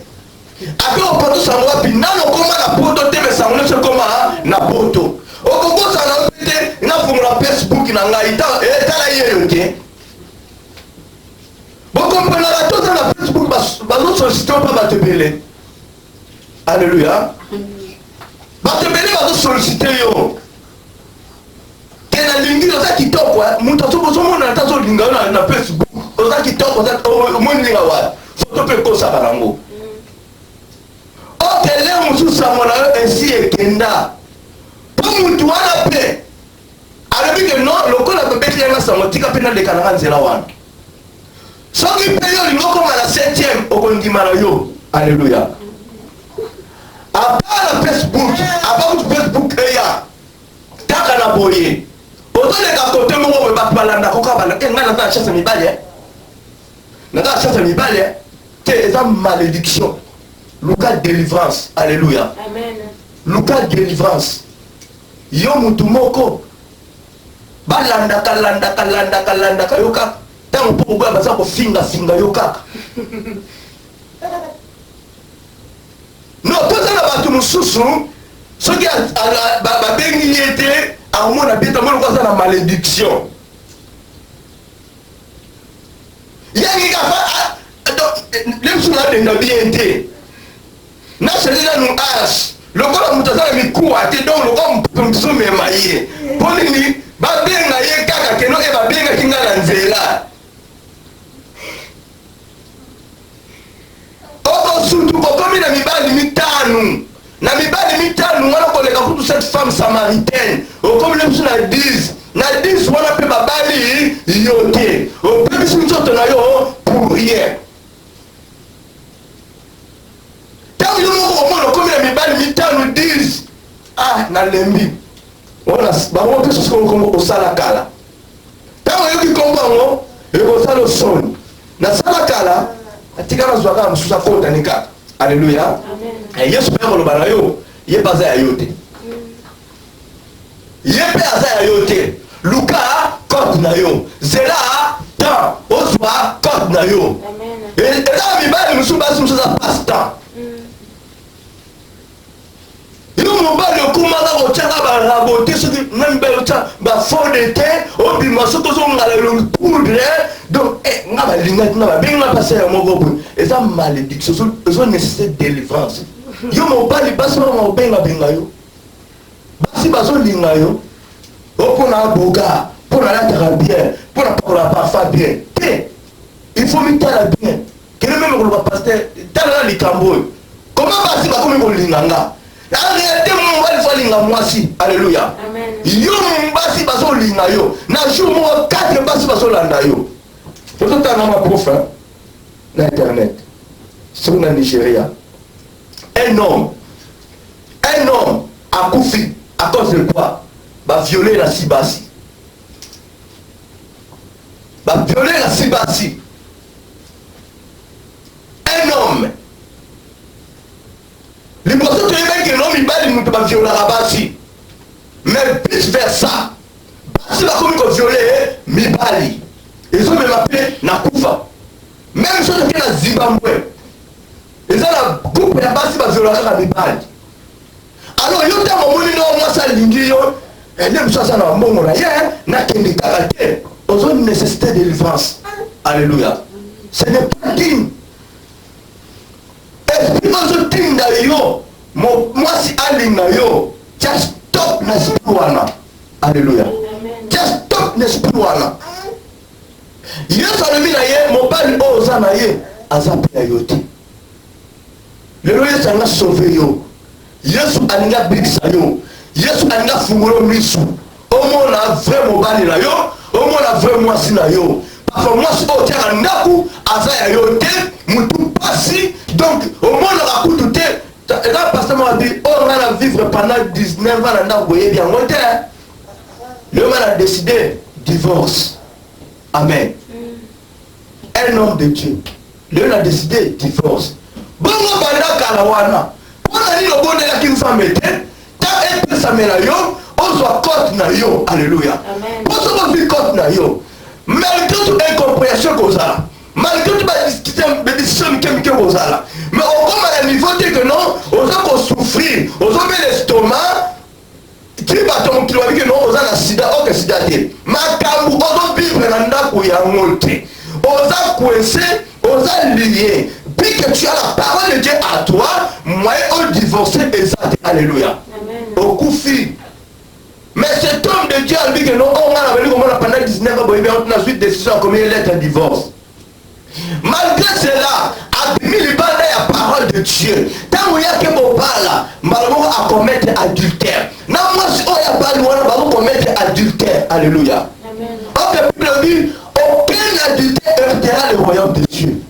aki kopanza sango wapi nano koma na poto teme sango nyonso ekoma na poto. ngai etala ye yo te. Vous comprenez la chose dans la Facebook, vous sollicitez pas bato belé. Alléluia. Bato belé va solliciter yo. Kena lingi oza kitoko, mutu so mona ta so linga na Facebook. Oza kitoko, oza moni linga wa. Photo pe ko sa barango. O tele musu sa mona ainsi ekenda. Pour mutu wana pe. Arabi que non, lokola bebe yenga sa motika pe na de kana nzela wana. Soki pe yo lingo koma la 7e okondima na yo. Alléluia. À part la Facebook, à part Facebook eya. Taka na boye. Otole ka kote mo be balanda ko ka bala. Nga na chasse mi balé. Na chasse mi balé. C'est une malédiction. Lucas délivrance. Alléluia. Amen. Lucas délivrance. Yo mutu moko. Balanda kalanda kayoka. Tango po ba baza ko finga yoka. No, toza na batu mususu. Soki ba bengi yete, amona beta mona kwa na malédiction. Yangi ka fa lemsu na denda biente. Na selina nu as. Lokola mutazana mikuwa te donc lokola mpuzo memaye. Poni ni ba benga ye kaka keno e ba benga kinga na nzela. Oko suntu kokomi na mibali mitanu. Na mibali mitanu wana koleka kutu cette femme samaritaine. Okomi lemsu na 10. Na 10 wana pe babali yote. O pe bisu nzoto na yo pour rien. Tangu yo moko komono komi na mibali mitanu 10. Ah, na lembi. Wana bango pe sosko kongo osala kala. Tangu yo ki kombo ngo, yo sala son. Na sala kala, atika na zwaka msusa kota nika. Alléluia. Amen. Yesu pe lo bana yo, ye baza ya yote. Ye pe aza ya yote. Luka code na yo. Zela temps. Oswa code na yo. Amen. Et là mibali mususa passe temps. Yo mobali okumaka kotyaka barabote soki namibali otya bafode te obima soki ozongala elongi poudre donc nga balingaki nga babenga pase ya moko boye eza malédiction ezo nécessité délivrance. Yo mobali basi bama obengabenga yo basi bazolinga yo opona aboka mpona lataka bien mpona pakola parfum bien te il faut mitala bien kele meme koloba paster talala likambo oyo koma basi bakomi kolinga nga. Arrêtez mon bal falinga mwasi. Alléluia. Amen. Yo mbasi baso linga yo. Na jour mo 4 mbasi baso landa yo. Pour ta nama prof na internet. Sur na Nigeria. Un homme a couffé à cause de quoi? Va violer la Sibasi. Va violer la Sibasi. Un homme. Les personnes qui disent que l'homme il ne peut pas violer la basi. Mais vice versa. Basi va comme violer Mibali. Ils ont même appelé Nakufa. Même chose que la Zimbabwe. Ils ont la groupe de basi va violer la Mibali. Alors, il y a un moment où moi ça l'ingi, et même ça n'a pas bon rien, n'a qu'un des caractères. Ils ont une nécessité de délivrance. Alléluia. Ce n'est pas digne. Esprit ozo tinda yo mwasi alinga yo just stop na esprit wana. Alléluia. Just stop na esprit wana. Yesu alobi na ye mobali oyo oza na ye aza mpe ya yo te. Lelo Yesu alinga sauve yo. Yesu alinga bikisa yo. Yesu alinga fungula misu. Omona vrai mobali na yo, omona vrai mwasi na yo. Parfois mwasi oyo tiaka ndaku aza ya yo te, mutu pasi. Donc, au moins, on a coûté. Et là, le pasteur m'a dit, on va vivre pendant 19 ans, on a voyé bien. Le homme a décidé, divorce. Amen. Un homme de Dieu. Le homme a décidé, divorce. Bon, on va aller à Kalawana. On a dit, le bon de la King Famete, t'as un peu sa mélayo, on soit côte na yo. Alléluia. On soit plus côte na yo. Malgré toute incompréhension qu'on a. Malgré tout les décisions qui sont là. Mais au comme à un niveau que non, on a souffrir, on a l'estomac, ti bato mokili babiki no oza na sida oke sida te makambo ozobivre na ndako yango te oza coincé oza lié puis que tu as la parole de Dieu à toi moyen au divorcer eza te alléluia okufi mais cet homme de Dieu a dit que non on a venu comme on a pendant 19 ans on a suite décision à combien lettre de divorce malgré cela abimi libanda ya parole de Dieu tant il y a que bobala malgré à commettre adultère na moi si on ya bali wana ba commettre adultère alléluia amen ok Bible dit aucun adultère héritera le royaume de Dieu.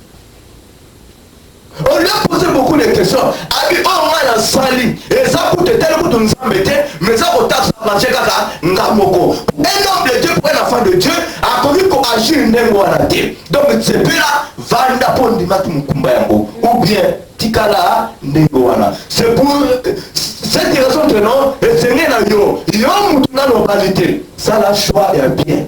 On lui a posé beaucoup de questions. Abi on a sali et ça coûte tel que nous embêter mais ça au taxe marché kaka ngamoko. Un homme de Dieu pour un enfant de Dieu a connu qu'on agit n'engo na te. Donc c'est là vanda pondi matu mukumba yango ou bien tikala n'engo wana. C'est pour cette raison que non et c'est na yo mutuna normalité. Ça la choix est bien.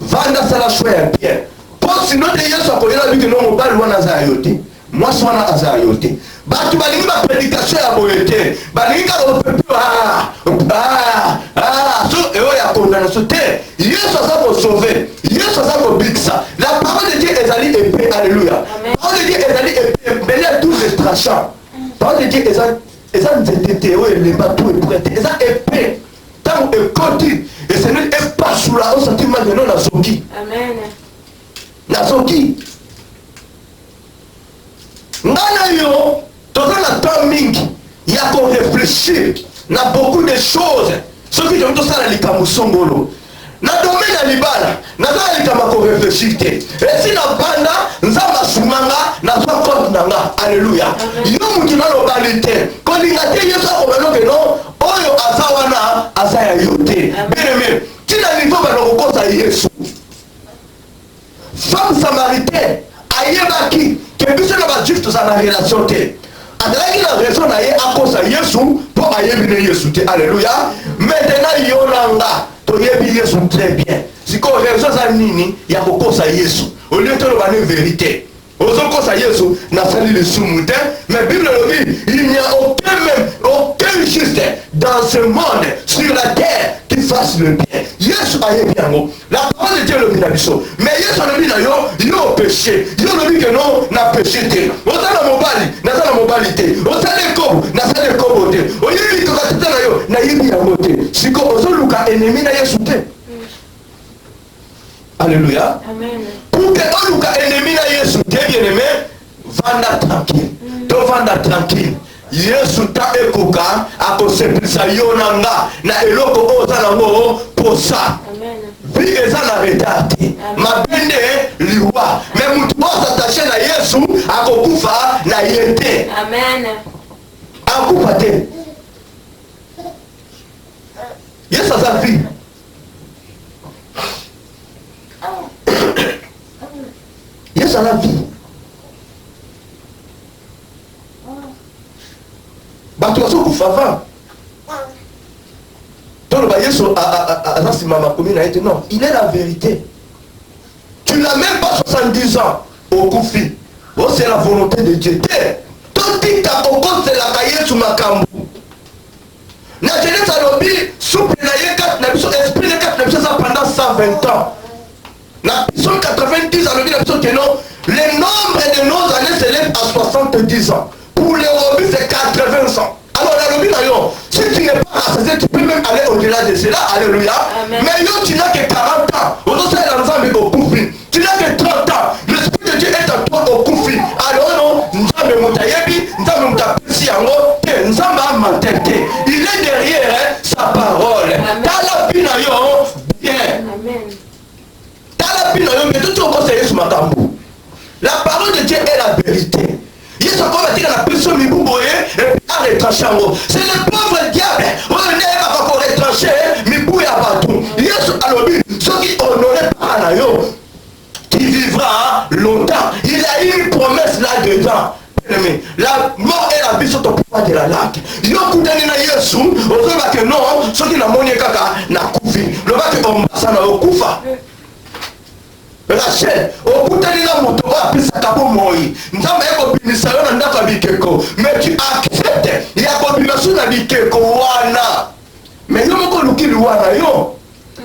Vanda ça la choix est bien. Pour sinon de Yesu akoyela bi que non mobali wana za yote. Moi swana aza yote batu balingi ba prédication ya boyete balingi ka opepe so eo ya condamnation te Yesu aza ko sauver Yesu aza ko bikisa la parole de Dieu ezali épée alléluia parole de Dieu ezali épée mais tous les tranchants parole de Dieu ezali nzete o le bateau est prêt ezali épée tant ekoti et ce n'est pas sous la haute sentiment de non na soki amen na soki ngana yo toza na temps mingi ya ko réfléchir na beaucoup de choses soki to tosala likambo songolo na domaine ya libala nazala likambo ko réfléchir te esi na banda nzambe asumanga nazwa compte nanga alléluia yo mutu nalobali te kolinga te yesu akobanoke no oyo aza wana aza ya yo te bien-aimé tina niveau banokokosa yesu femme samaritaine ayebaki que biso na ba juif tozala na relation te azalaki na raison na ye akosa yesu mpo ayebi ne yesu te alléluia maintenant yo nanga toyebi yesu très bien sikoyo raison eza nini ya kokosa yesu olie toloba ne vérité ozokosa yesu nasali lisumu te mais bible elobi il n'y a aucun juste dans ce monde sur la terre qui fasse le bien yesu ayebi yango la parole de Dieu elobi na biso mais yesu alobi na yo péché yo olobi ke non na péché te oza na mobali naza na mobali te osala ekobo nasala ekobo te oyebi kokatata na yo nayebi yango te siko ozoluka ennemi na yesu te alléluia amen pour que oluka ennemi na yesu te bien-aimé vanda tranquille to vanda tranquille yesu ta ekoka akosepelisa yo na nga na eloko oyo oza nango posa vi eza na retard te mabende liwa me mutu oyo attache na yesu akokufa na ye te akufa te yesu aza vi yesu aza vi bato bazokufa avant toloba yesu aza nsima makomi na ye te non il est la vérité tu n'as même pas 70 ans okufi o c'est la volonté de Dieu te totika okoselaka yesu makambo na Genèse alobi souple na ye kati na biso esprit na kati na biso eza pendant 120 ans na Psaume 90 alobi na biso ke non le nombre de nos années s'élève à 70 ans pour les robis c'est 80 ans alors la lobby yo si tu n'es pas rassasié tu peux même aller au-delà de cela alléluia mais yo tu n'as que 40 ans aujourd'hui dans l'ensemble au koufi tu n'as que 30 ans l'esprit de Dieu est en toi au koufi alors non nzambe mutayebi nzambe mutapesi yango te nzambe amantete il est derrière sa parole tala bina yo bien tala bina yo mais tout au conseil sur makambo la parole de Dieu est la vérité. Yesu akoma tika na piso mibuboye et a retranché yango. C'est le pauvre diable. On n'est pas pour retrancher mibu ya batu. Yesu alobi soki honoré par na yo tu vivras longtemps. Il a eu une promesse là-dedans. La mort et la vie sont au pouvoir de la langue. Yo kutani na Yesu ozoba ke non soki na moni kaka na kufi. Loba ke ombasa na okufa. Rachel okutani na moto oyo apisaka bomoi nzambe ekobimisa yo na ndako ya bikeko mais tu acceptes ya kobima so na bikeko wana mais yo moko ville wana yo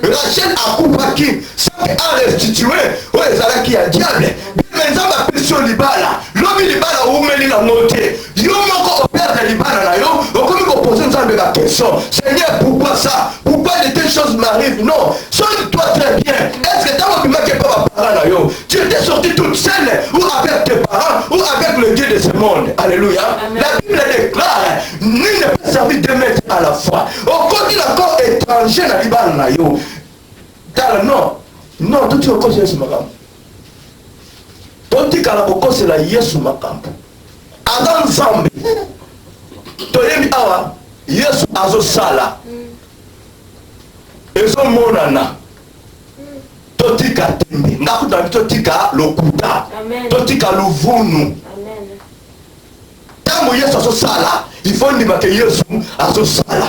Rachel akubaki soki arestitue oyo ezalaki ya diable bien nzambe apesi yo libala lobi libala oumeli nango te yo moko operde libala na yo okomi kopose nzambe baquestion Seigneur pourquoi ça pourquoi de telles choses m'arrivent non soki toi très bien est-ce que ntango obimaki epa baparent na yo tu étais sorti toute seule ou avec tes parents ou avec le Dieu de ce monde alléluia la Bible déclare nul ne peut servir deux maîtres à la fois okoti na corps étranger na libala na yo tala non toti okosela yesu makambo totikala kokosela yesu makambo aza nzambe toyebi awa yesu azosala ezomonana totika tembe ngakutami totika lokuta totika luvunu ntango yesu azosala ifo ndimake yesu azosala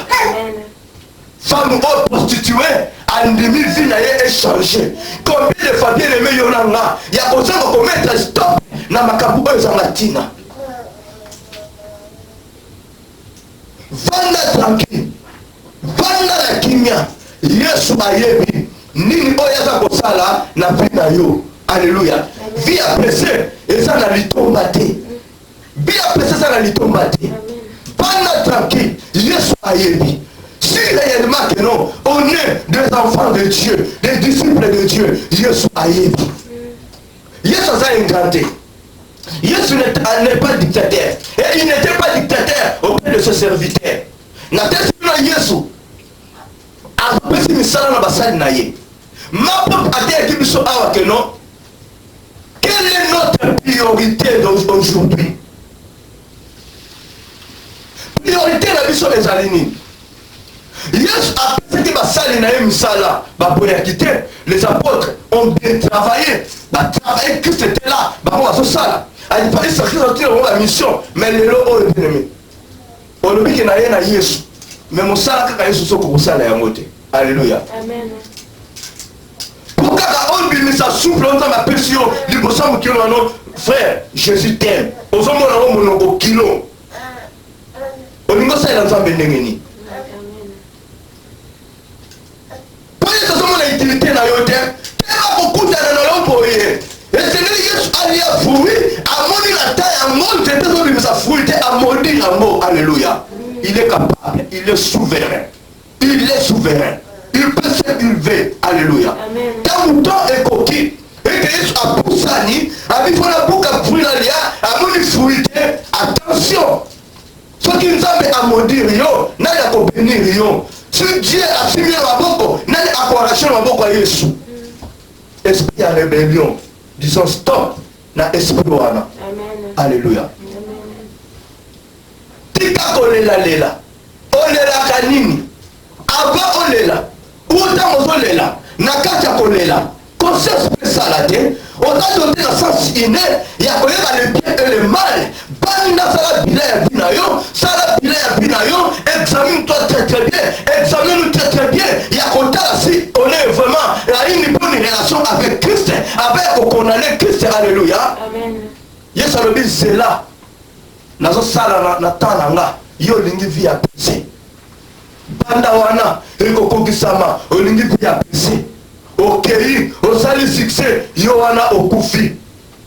femme oyo prostituée andimi vie na ye échanger combien de fois bien aimé yo na nga ya kozanga komettre stop na makambo oyo ezanga ntina vanda tranquille vanda na kimia yesu ayebi nini oyo aza kosala na vie na yo alleluya vie apese eza na litomba te vie apese eza na litomba te vanda tranquille yesu ayebi. Si réellement que non, on est des enfants de Dieu, des disciples de Dieu, Jésus a aidé. Jésus a inventé. Jésus n'est pas dictateur. Et il n'était pas dictateur auprès de ses serviteurs. N'atteste pas Jésus. Après, si nous sommes dans la salle, ma propre adhère qui nous sommes à que non. Quelle est notre priorité d'aujourd'hui? Priorité de la mission des alignés. Yesu apesaki basali na ye misala baboyaki te les apôtres ont bien travaillé batravaillé Christ était là bango bazosala alifali sacrifice bango ba mission mais lelo oyo bien-aimé olobiki na ye na Yesu mais mosala kaka Yesu soko kosala yango te alléluia amen pour kaka oyo bimisa souple nzambe apesi yo liboso ya mokilo wano frère Jésus t'aime ozomona ngo monoko kilo olingi osalela nzambe ndenge nini utilité na yo te teba kokutana na yo boye esengeli yesu alia fruit amoni na ta yango nzete ezobimisa fruit te amoni yango alléluia il est capable il est souverain il peut s'élever alléluia ntango to ekoki ete yesu apusani abifona buka fruit na lia amoni fruit te attention soki nzambe amodir yo nani akobénir yo si Dieu a fini maboko nani akoracher maboko ya Yesu esprit ya rébellion disons stop na esprit wana amen alléluia tika kolela olelaka nini ava olela uta mozolela na kati ya kolela conscience pesala te otadote na sens inné ya koyeba le bien et le mal banda sala bila ya bina yo sala bila ya bina yo examine-toi très bien examine-nous très bien ya kotala si on est vraiment à une bonne relation avec Christ avec condamner Christ alléluia amen yesu alobi zela nazosala na temps na nga yo olingi vie ya pese banda wana ekokokisama olingi vie ya pese okei osali succès yo wana okufi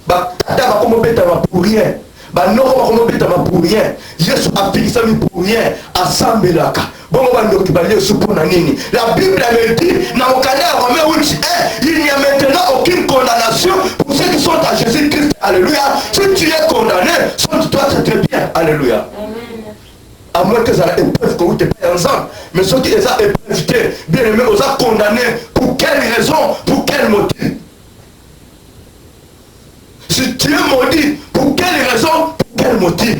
batata bakomobetama pour rien banoko bakomobetama pour rien yesu apikisami pour rien asambelaka bongo bandoki bali yesu mpona nini la bible me dit na mokanda ya Romain 8 il n'y a maintenant aucune condamnation pour ceux qui sont à Jésus Christ alléluia si tu es condamné sens-toi très bien alléluia à moins que ça ait épreuve que vous te payez ensemble mais ceux qui les ont épreuvé bien aimé vous a condamné pour quelle raison pour quel motif si tu es maudit pour quelle raison pour quel motif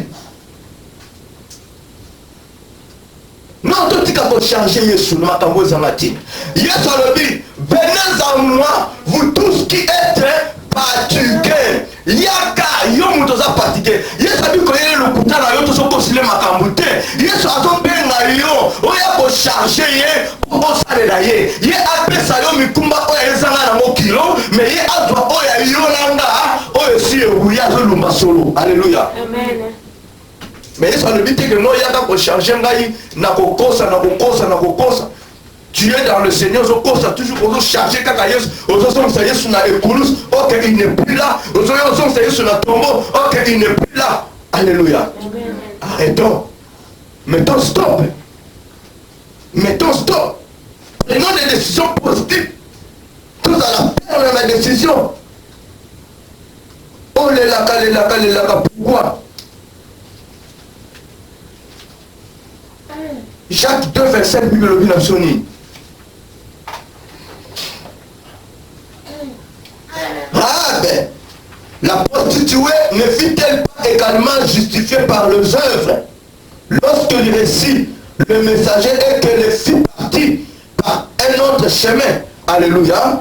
non tout ce qu'il faut changer Yesu na makambo ezanga te Yesu alobi venez à moi vous tous qui êtes fatigués yaka yo muto za fatigué Yesu abi koyele lokuta na yo to so kosile makambo te Yesu azobenga yo oya ko charger ye osalela ye ye apesa yo mikumba oyo ezanga na mokilo mais ye azwa oyo yo nanga oyo si ebuya azolumba solo alléluia amen mais Yesu alobi te ke no yaka ko charger ngai na kokosa tu es dans le Seigneur, tu as toujours chargé quand Yesu na épouse, ok, il n'est plus là. Yesu na tombeau, ok, il n'est plus là. Alléluia. Arrêtons. Mettons stop. Mettons stop. Prenons des décisions positives. Tous à la perdre la décision. Oh les laka, pourquoi? Jacques 2, verset Bible Nationale. Rahab, la prostituée, ne fut-elle pas également justifiée par les œuvres lorsque le récit, le messager est qu'elle fit partie par un autre chemin? Alléluia.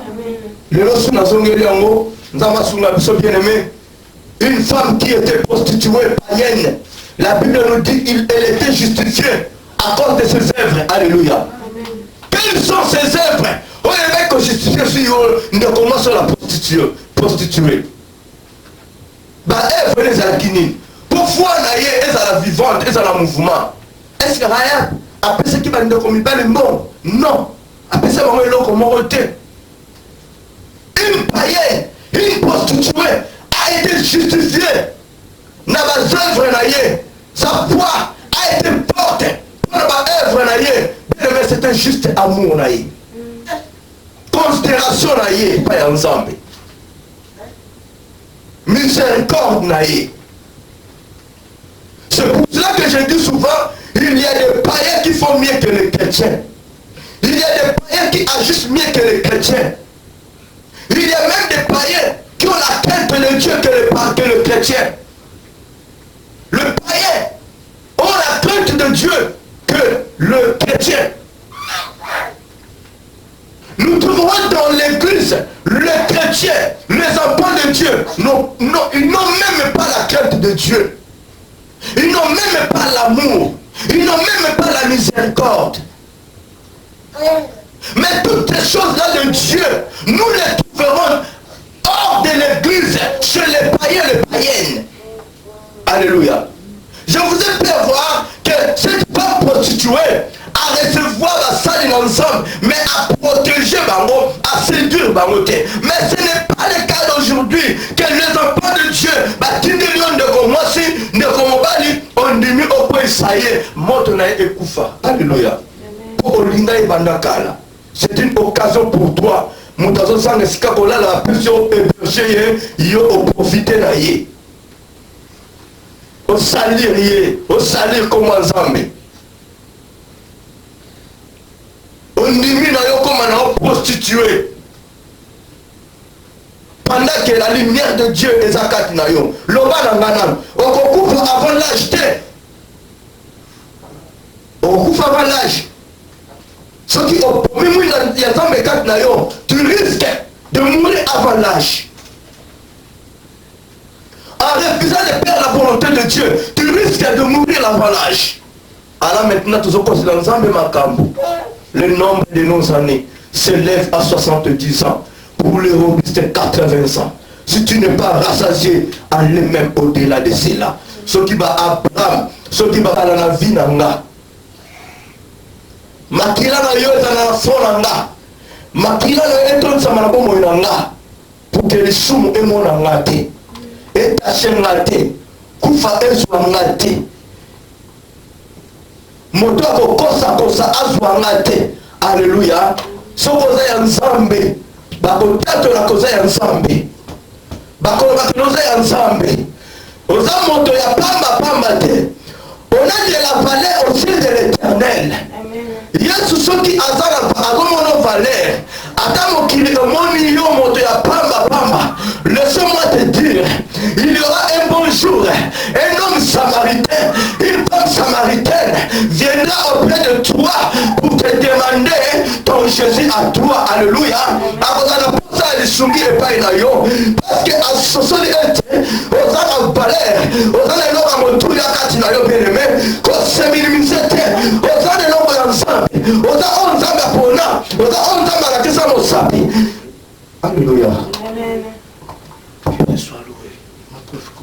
Une femme qui était prostituée païenne, la Bible nous dit qu'elle était justifiée à cause de ses œuvres. Alléluia. Quelles sont ces œuvres? On est que justifié sur ne commence la prostituée. Bah, œuvre les alquinies. Pourquoi elle est à la vivante, elle est à la mouvement? Est-ce que rien? Après ce qui va nous communiquer le bon? Non. Après ça, on va le communiquer. Une païenne, une prostituée a été justifiée. Dans les œuvres, sa foi a été portée. Dans les œuvres, c'était juste amour. Considération, pas ensemble. Miséricorde. C'est pour cela que je dis souvent, il y a des païens qui font mieux que les chrétiens. Il y a des païens qui agissent mieux que les chrétiens. Il y a même des païens qui ont la crainte de Dieu que le chrétien. Le païen a la crainte de Dieu que le chrétien. Nous trouverons dans l'église les chrétiens, les enfants de Dieu. Non, ils n'ont même pas la crainte de Dieu. Ils n'ont même pas l'amour. Ils n'ont même pas la miséricorde. Mais toutes ces choses-là de Dieu, nous les trouverons hors de l'église, chez les païens et les païennes. Alléluia. Je vous ai fait voir que cette femme prostituée à recevoir la salle ensemble, mais à protéger Bango, à séduire Bango. Mais ce n'est pas le cas d'aujourd'hui que les enfants de Dieu, on dit au point ça y est, alléluia. C'est une occasion pour toi. Au salir comme un zombie. On dit comme un prostitué. Pendant que la lumière de Dieu est à Katinayo, l'oba n'anganan, on coupe avant l'âge. On coupe avant l'âge. Ce qui ont promis, tu risques de mourir avant l'âge. En refusant de faire la volonté de Dieu, tu risques de mourir avant l'âge. Alors maintenant, tous ceux qui sont ensemble, le nombre de nos années s'élève à 70 ans. Pour les robustes, 80 ans. Si tu n'es pas rassasié, allez même au-delà de cela. Ce qui va Abraham, ce qui va dans la vie nanga. Makila na yo ezana fonanga. Makila na eton samana bomo nanga. Pour que les sumu emo nanga te. Etache ngate. Kufa ezwa ngate. Moto akokosa kosa azwa ngate. Alléluia. Sokoza ya nzambe. Bakotato la koza ya nzambe. Bakoloza ya nzambe. Oza moto ya pamba te. On a de la valeur au ciel de l'Éternel. Yesu soki azala agomono valeur. Ata mokili omoni yo moto ya pamba. Laisse-moi te dire, il y aura un bon jour, un homme samaritain, une femme samaritaine viendra auprès de toi pour te demander ton Jésus à toi. Alléluia. Parce que à ce son été, aux âmes valeur, aux âmes de l'homme tout ya katina yo bien aimé, qu'on se minimise, aux âmes de l'homme ensemble, aux âmes ensemble à Pona, aux âmes ensemble à la question de Sapi. Alléluia. Amen.